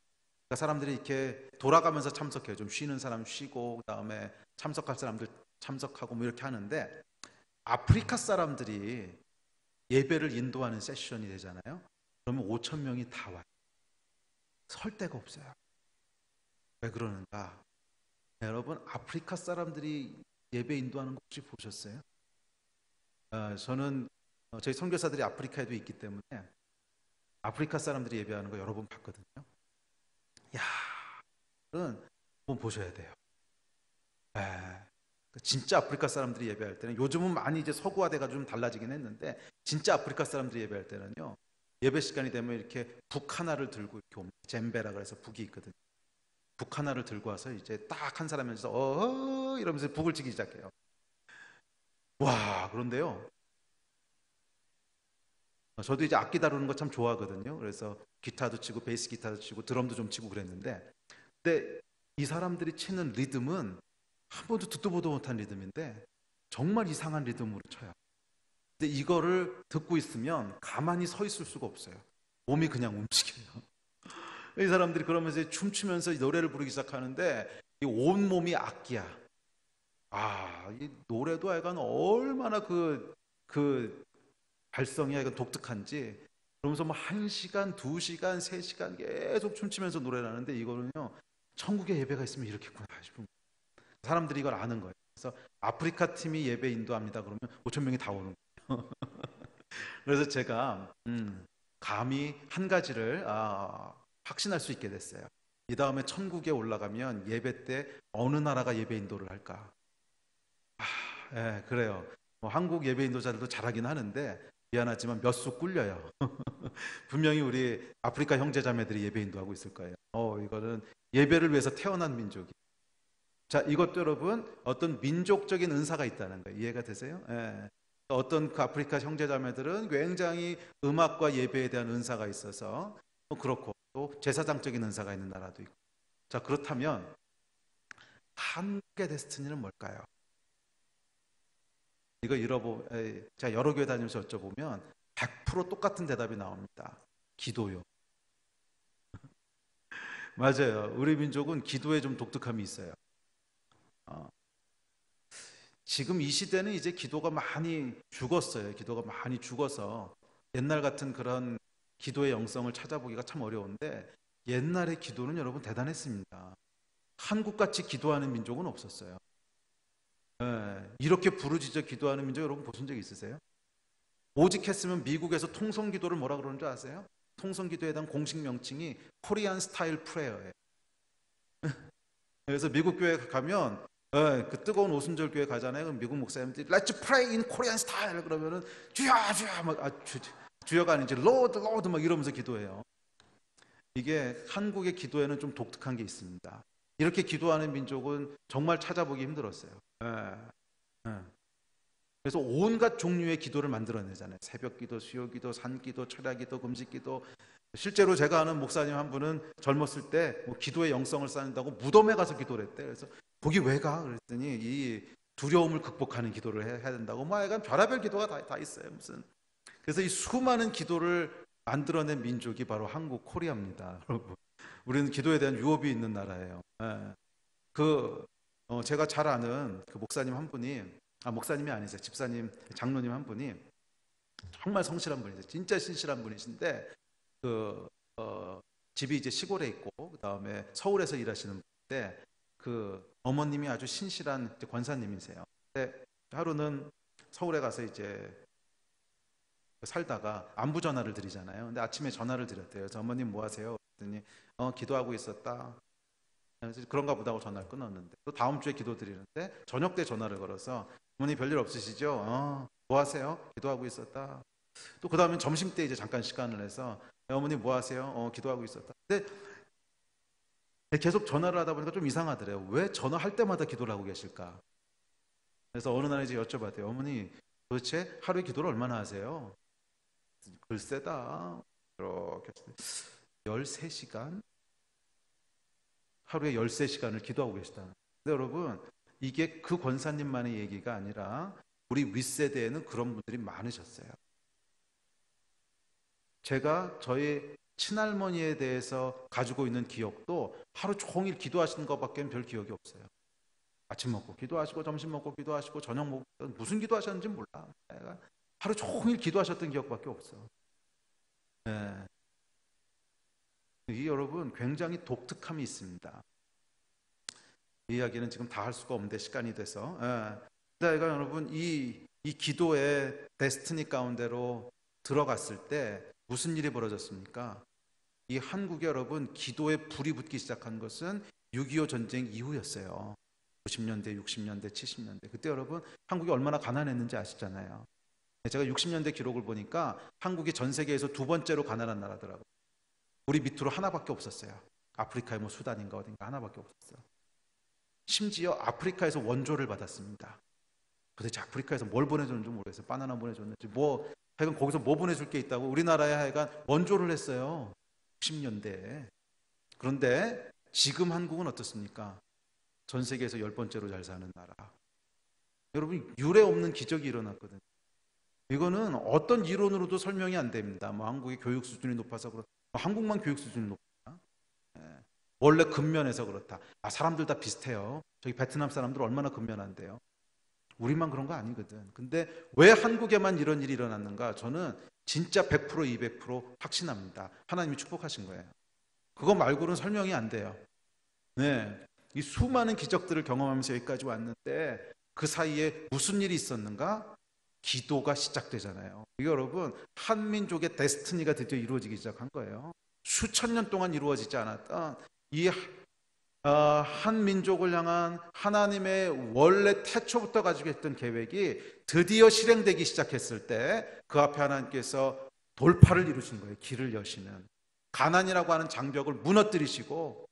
그러니까 사람들이 이렇게 돌아가면서 참석해요. 좀 쉬는 사람 쉬고 그다음에 참석할 사람들 참석하고 뭐 이렇게 하는데 아프리카 사람들이 예배를 인도하는 세션이 되잖아요. 그러면 5천 명이 다 와요. 설 데가 없어요. 왜 그러는가? 여러분 아프리카 사람들이 예배 인도하는 거 혹시 보셨어요? 저는 저희 선교사들이 아프리카에도 있기 때문에 아프리카 사람들이 예배하는 거 여러 번 봤거든요. 야, 그건 한번 보셔야 돼요. 진짜 아프리카 사람들이 예배할 때는 요즘은 많이 이제 서구화돼가지고 좀 달라지긴 했는데 진짜 아프리카 사람들이 예배할 때는요 예배 시간이 되면 이렇게 북 하나를 들고 이렇게 옵니다. 젬베라 그래서 북이 있거든요. 북 하나를 들고 와서 이제 딱 한 사람에서 이러면서 북을 치기 시작해요. 와, 그런데요 저도 이제 악기 다루는 거 참 좋아하거든요. 그래서 기타도 치고 베이스 기타도 치고 드럼도 좀 치고 그랬는데 근데 이 사람들이 치는 리듬은 한 번도 듣도 보도 못한 리듬인데 정말 이상한 리듬으로 쳐요. 근데 이거를 듣고 있으면 가만히 서 있을 수가 없어요. 몸이 그냥 움직여요. 이 사람들이 그러면서 춤추면서 노래를 부르기 시작하는데 이 온몸이 악기야. 이 노래도 하여간 얼마나 그 발성이 하여간 독특한지 그러면서 뭐 1시간, 2시간, 3시간 계속 춤추면서 노래를 하는데 이거는요 천국에 예배가 있으면 이렇겠구나 싶은 사람들이 이걸 아는 거예요. 그래서 아프리카 팀이 예배 인도합니다. 그러면 5천 명이 다 오는 거예요. 그래서 제가 감히 한 가지를 확신할 수 있게 됐어요. 이 다음에 천국에 올라가면 예배 때 어느 나라가 예배 인도를 할까? 그래요. 한국 예배 인도자들도 잘하긴 하는데 미안하지만 몇 수 꿀려요. 분명히 우리 아프리카 형제자매들이 예배 인도하고 있을 거예요. 이거는 예배를 위해서 태어난 민족이. 자, 이것도 여러분 어떤 민족적인 은사가 있다는 거예요. 이해가 되세요? 어떤 그 아프리카 형제자매들은 굉장히 음악과 예배에 대한 은사가 있어서 그렇고 또 제사장적인 은사가 있는 나라도 있고. 자, 그렇다면 한국의 데스티니는 뭘까요? 이거 제가 여러 교회 다니면서 여쭤보면 100% 똑같은 대답이 나옵니다. 기도요. 맞아요. 우리 민족은 기도에 좀 독특함이 있어요. 지금 이 시대는 이제 기도가 많이 죽었어요. 기도가 많이 죽어서 옛날 같은 그런 기도의 영성을 찾아보기가 참 어려운데 옛날의 기도는 여러분 대단했습니다. 한국같이 기도하는 민족은 없었어요. 이렇게 부르짖어 기도하는 민족 여러분 보신 적 있으세요? 오직 했으면 미국에서 통성기도를 뭐라 그러는 줄 아세요? 통성기도에 대한 공식 명칭이 코리안 스타일 프레어예요. 그래서 미국 교회 가면 그 뜨거운 오순절 교회 가잖아요. 그럼 미국 목사님들이 Let's pray in Korean style 그러면은 주여 주여 막 주여가 아니지 Lord Lord 막 이러면서 기도해요. 이게 한국의 기도에는 좀 독특한 게 있습니다. 이렇게 기도하는 민족은 정말 찾아보기 힘들었어요. 그래서 온갖 종류의 기도를 만들어내잖아요. 새벽기도, 수요기도, 산기도, 철야기도, 금식기도. 실제로 제가 아는 목사님 한 분은 젊었을 때 뭐 기도의 영성을 쌓는다고 무덤에 가서 기도를 했대. 그래서 거기 왜 가? 그랬더니 이 두려움을 극복하는 기도를 해야 된다고. 뭐 약간 별의별 기도가 다 있어요. 무슨 그래서 이 수많은 기도를 만들어낸 민족이 바로 한국 코리아입니다. 여러분, 우리는 기도에 대한 유업이 있는 나라예요. 예. 제가 잘 아는 그 목사님 한 분이, 목사님이 아니세요. 집사님, 장로님 한 분이 정말 성실한 분이세요. 진짜 신실한 분이신데 그 집이 이제 시골에 있고 그 다음에 서울에서 일하시는 분인데 그 어머님이 아주 신실한 권사님이세요. 근데 하루는 서울에 가서 이제 살다가 안부 전화를 드리잖아요. 근데 아침에 전화를 드렸대요. 그래서 어머님 뭐 하세요? 그랬더니 기도하고 있었다. 그래서 그런가 보다 하고 전화를 끊었는데 또 다음 주에 기도 드리는데 저녁 때 전화를 걸어서 어머니 별일 없으시죠? 뭐 하세요? 기도하고 있었다. 또 그 다음에 점심 때 이제 잠깐 시간을 내서 어머니 뭐 하세요? 기도하고 있었다. 근데 계속 전화를 하다 보니까 좀 이상하더래요. 왜 전화할 때마다 기도를 하고 계실까? 그래서 어느 날 이제 여쭤봤대요. 어머니 도대체 하루에 기도를 얼마나 하세요? 글쎄다. 이렇게 13시간? 하루에 13시간을 기도하고 계시다. 근데 여러분, 이게 그 권사님만의 얘기가 아니라 우리 윗세대에는 그런 분들이 많으셨어요. 제가 저희 친할머니에 대해서 가지고 있는 기억도 하루 종일 기도하시는 것밖에 별 기억이 없어요. 아침 먹고 기도하시고 점심 먹고 기도하시고 저녁 먹고 무슨 기도하셨는지 몰라. 내가 하루 종일 기도하셨던 기억밖에 없어. 네. 이 여러분 굉장히 독특함이 있습니다. 이 이야기는 지금 다 할 수가 없는데 시간이 돼서. 그러니까 여러분 이 기도의 데스티니 가운데로 들어갔을 때 무슨 일이 벌어졌습니까? 이 한국에 여러분 기도에 불이 붙기 시작한 것은 6.25 전쟁 이후였어요. 50년대, 60년대, 70년대. 그때 여러분 한국이 얼마나 가난했는지 아시잖아요. 제가 60년대 기록을 보니까 한국이 전 세계에서 두 번째로 가난한 나라더라고요. 우리 밑으로 하나밖에 없었어요. 아프리카의 뭐 수단인가 어딘가 하나밖에 없었어요. 심지어 아프리카에서 원조를 받았습니다. 도대체 아프리카에서 뭘 보내줬는지 모르겠어요. 바나나 보내줬는지 하여간 거기서 뭐 보내줄 게 있다고 우리나라에 하여간 원조를 했어요. 60년대에. 그런데 지금 한국은 어떻습니까? 전 세계에서 10번째로 잘 사는 나라. 여러분 유례 없는 기적이 일어났거든요. 이거는 어떤 이론으로도 설명이 안 됩니다. 한국의 교육 수준이 높아서 그렇다. 한국만 교육 수준이 높다. 원래 근면해서 그렇다. 사람들 다 비슷해요. 저기 베트남 사람들 얼마나 근면한데요. 우리만 그런 거 아니거든. 근데 왜 한국에만 이런 일이 일어났는가? 저는 진짜 100% 200% 확신합니다. 하나님이 축복하신 거예요. 그거 말고는 설명이 안 돼요. 네, 이 수많은 기적들을 경험하면서 여기까지 왔는데 그 사이에 무슨 일이 있었는가? 기도가 시작되잖아요. 이게 여러분 한민족의 데스티니가 드디어 이루어지기 시작한 거예요. 수천 년 동안 이루어지지 않았던 이 한민족을 향한 하나님의 원래 태초부터 가지고 있던 계획이 드디어 실행되기 시작했을 때 그 앞에 하나님께서 돌파를 이루신 거예요. 길을 여시는 가난이라고 하는 장벽을 무너뜨리시고,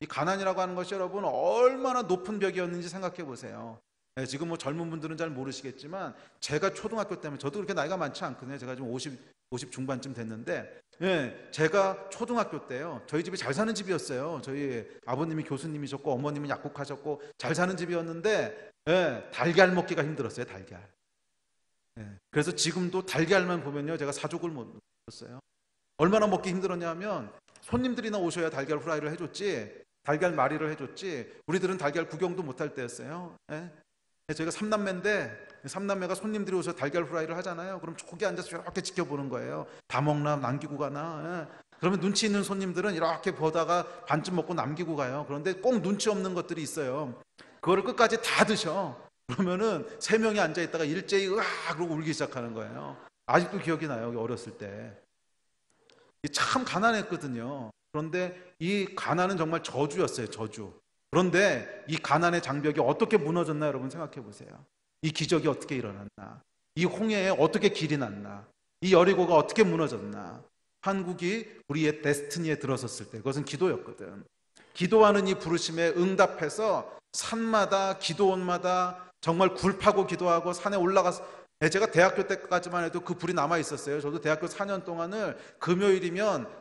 이 가난이라고 하는 것이 여러분 얼마나 높은 벽이었는지 생각해 보세요. 지금 뭐 젊은 분들은 잘 모르시겠지만 제가 초등학교 때면 저도 그렇게 나이가 많지 않거든요. 제가 지금 50 중반쯤 됐는데 제가 초등학교 때요. 저희 집이 잘 사는 집이었어요. 저희 아버님이 교수님이셨고 어머님은 약국하셨고 잘 사는 집이었는데 달걀 먹기가 힘들었어요. 달걀. 그래서 지금도 달걀만 보면요. 제가 사족을 못 먹었어요. 얼마나 먹기 힘들었냐면 손님들이나 오셔야 달걀 후라이를 해줬지 달걀 말이를 해줬지 우리들은 달걀 구경도 못할 때였어요. 저희가 삼남매인데 삼남매가 손님들이 오셔서 달걀 후라이를 하잖아요. 그럼 저기 앉아서 이렇게 지켜보는 거예요. 다 먹나 남기고 가나. 그러면 눈치 있는 손님들은 이렇게 보다가 반쯤 먹고 남기고 가요. 그런데 꼭 눈치 없는 것들이 있어요. 그거를 끝까지 다 드셔. 그러면은 3명이 앉아있다가 일제히 으아 그러고 울기 시작하는 거예요. 아직도 기억이 나요. 어렸을 때. 참 가난했거든요. 그런데 이 가난은 정말 저주였어요. 저주. 그런데 이 가난의 장벽이 어떻게 무너졌나 여러분 생각해 보세요. 이 기적이 어떻게 일어났나? 이 홍해에 어떻게 길이 났나? 이 여리고가 어떻게 무너졌나? 한국이 우리의 데스티니에 들어섰을 때 그것은 기도였거든. 기도하는 이 부르심에 응답해서 산마다 기도원마다 정말 굴파고 기도하고 산에 올라가서 제가 대학교 때까지만 해도 그 불이 남아 있었어요. 저도 대학교 4년 동안을 금요일이면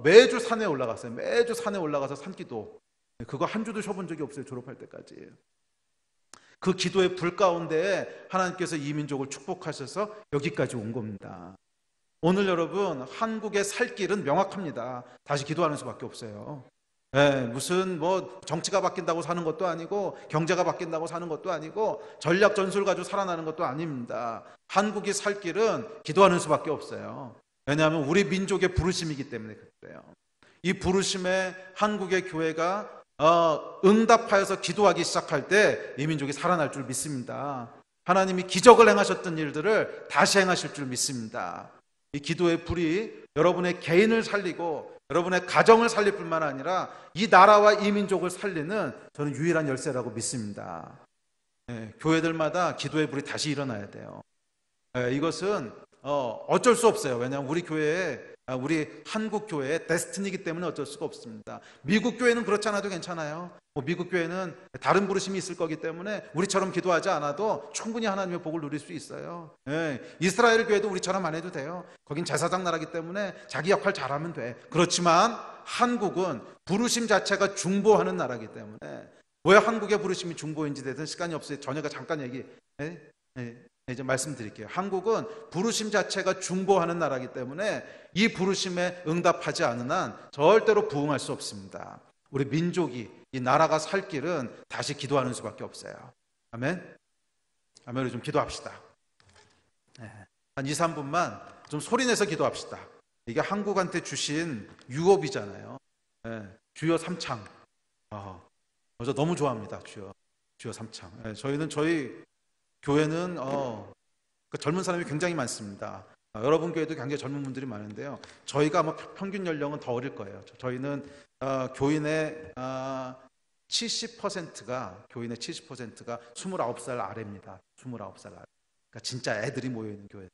매주 산에 올라갔어요. 매주 산에 올라가서 산기도. 그거 한 주도 쉬어본 적이 없어요. 졸업할 때까지. 그 기도의 불 가운데 하나님께서 이 민족을 축복하셔서 여기까지 온 겁니다. 오늘 여러분 한국의 살 길은 명확합니다. 다시 기도하는 수밖에 없어요. 무슨 뭐 정치가 바뀐다고 사는 것도 아니고 경제가 바뀐다고 사는 것도 아니고 전략 전술 가지고 살아나는 것도 아닙니다. 한국이 살 길은 기도하는 수밖에 없어요. 왜냐하면 우리 민족의 부르심이기 때문에 그래요. 이 부르심에 한국의 교회가 응답하여서 기도하기 시작할 때 이 민족이 살아날 줄 믿습니다. 하나님이 기적을 행하셨던 일들을 다시 행하실 줄 믿습니다. 이 기도의 불이 여러분의 개인을 살리고 여러분의 가정을 살릴 뿐만 아니라 이 나라와 이 민족을 살리는 저는 유일한 열쇠라고 믿습니다. 교회들마다 기도의 불이 다시 일어나야 돼요. 이것은 어쩔 수 없어요. 왜냐하면 우리 한국 교회의 데스티니이기 때문에 어쩔 수가 없습니다. 미국 교회는 그렇지 않아도 괜찮아요. 미국 교회는 다른 부르심이 있을 거기 때문에 우리처럼 기도하지 않아도 충분히 하나님의 복을 누릴 수 있어요. 이스라엘 교회도 우리처럼 안 해도 돼요. 거긴 제사장 나라기 때문에 자기 역할 잘하면 돼. 그렇지만 한국은 부르심 자체가 중보하는 나라이기 때문에 왜 한국의 부르심이 중보인지 대해서 시간이 없어요. 저녁에 잠깐 이제 말씀드릴게요. 한국은 부르심 자체가 중보하는 나라이기 때문에 이 부르심에 응답하지 않은 한 절대로 부응할 수 없습니다. 우리 민족이 이 나라가 살 길은 다시 기도하는 수밖에 없어요. 아멘. 아멘. 우리 좀 기도합시다. 한 2, 3분만 좀 소리내서 기도합시다. 이게 한국한테 주신 유업이잖아요. 주여 삼창. 저 너무 좋아합니다. 주여 삼창. 저희 교회는 젊은 사람이 굉장히 많습니다. 여러분 교회도 굉장히 젊은 분들이 많은데요. 저희가 아마 평균 연령은 더 어릴 거예요. 저희는 교인의 70%가 29살 아래입니다. 29살 아래. 그러니까 진짜 애들이 모여 있는 교회.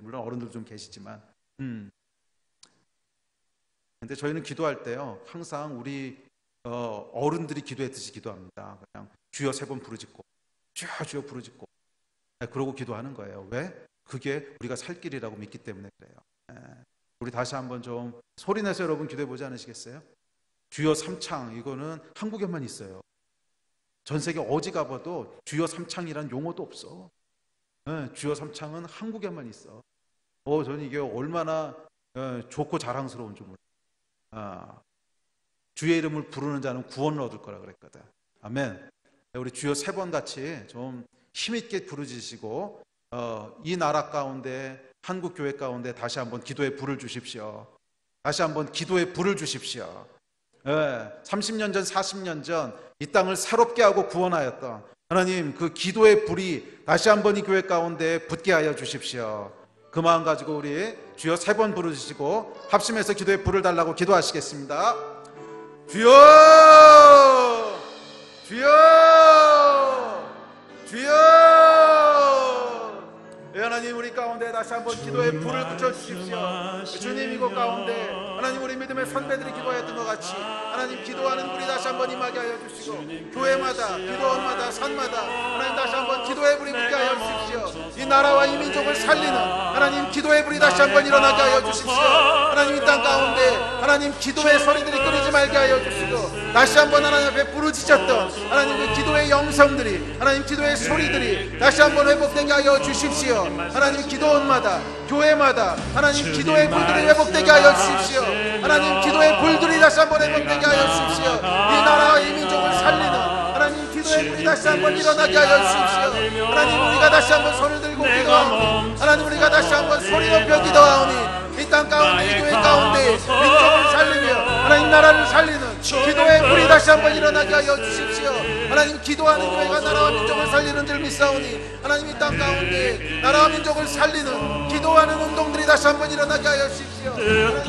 물론 어른들 좀 계시지만. 근데 저희는 기도할 때요. 항상 우리 어른들이 기도했듯이 기도합니다. 그냥 주여 3번 부르짖고 주여 부르짖고. 그러고 기도하는 거예요. 왜? 그게 우리가 살 길이라고 믿기 때문에 그래요. 우리 다시 한번 좀 소리내서 여러분 기도해 보지 않으시겠어요? 주여 삼창, 이거는 한국에만 있어요. 전 세계 어디 가봐도 주여 삼창이란 용어도 없어. 주여 삼창은 한국에만 있어. 저는 이게 얼마나 좋고 자랑스러운 줄 몰라요. 주의 이름을 부르는 자는 구원을 얻을 거라 그랬거든. 아멘. 우리 주여 3번 같이 좀 힘있게 부르짖으시고 이 나라 가운데 한국 교회 가운데 다시 한번 기도의 불을 주십시오. 다시 한번 기도의 불을 주십시오. 30년 전 40년 전 이 땅을 새롭게 하고 구원하였던 하나님, 그 기도의 불이 다시 한번 이 교회 가운데 붙게 하여 주십시오. 그 마음 가지고 우리 주여 3번 부르시고 합심해서 기도의 불을 달라고 기도하시겠습니다. 주여 주여 주여. 하나님, 우리 가운데 다시 한번 기도의 불을 붙여주십시오. 주님, 이곳 가운데 하나님, 우리 믿음의 선배들이 기도했던 것 같이 하나님, 기도하는 불이 다시 한번 임하게 하여 주시고 교회마다 기도원마다 산마다 하나님 다시 한번 기도의 불이 붙게 하여 주십시오. 이 나라와 이 민족을 살리는 하나님 기도의 불이 다시 한번 일어나게 하여 주십시오. 하나님, 이 땅 가운데 하나님 기도의 소리들이 끊이지 말게 하여 주시고 다시 한번 하나님 앞에 부르짖었던 하나님 그 기도의 영성들이 하나님 기도의 소리들이 다시 한번 회복되게 하여 주십시오. 하나님, 기도원마다 교회마다 하나님 기도의 불들이 회복되게 하여 주십시오. 하나님, 기도의 불들이 다시 한번 회복되게 하여 주십시오. 이 나라와 이 민족을 살리는 하나님 기도의 불이 다시 한번 일어나게 하여 주십시오. 하나님, 우리가 다시 한번 손을 들고 기도하오니 하나님, 우리가 다시 한번 소리 높여 기도하오니 이 땅 가운데 이 교회 가운데 민족을 살리며 하나님 나라를 살리는 기도의 불이 다시 한번 일어나게 하여 주십시오. 하나님, 기도하는 교회가 나라와 민족을 살리는 줄 믿사오니 하나님, 이 땅 가운데 나라와 민족을 살리는 기도하는 운동들이 다시 한번 일어나게 하여 주십시오. 하나님,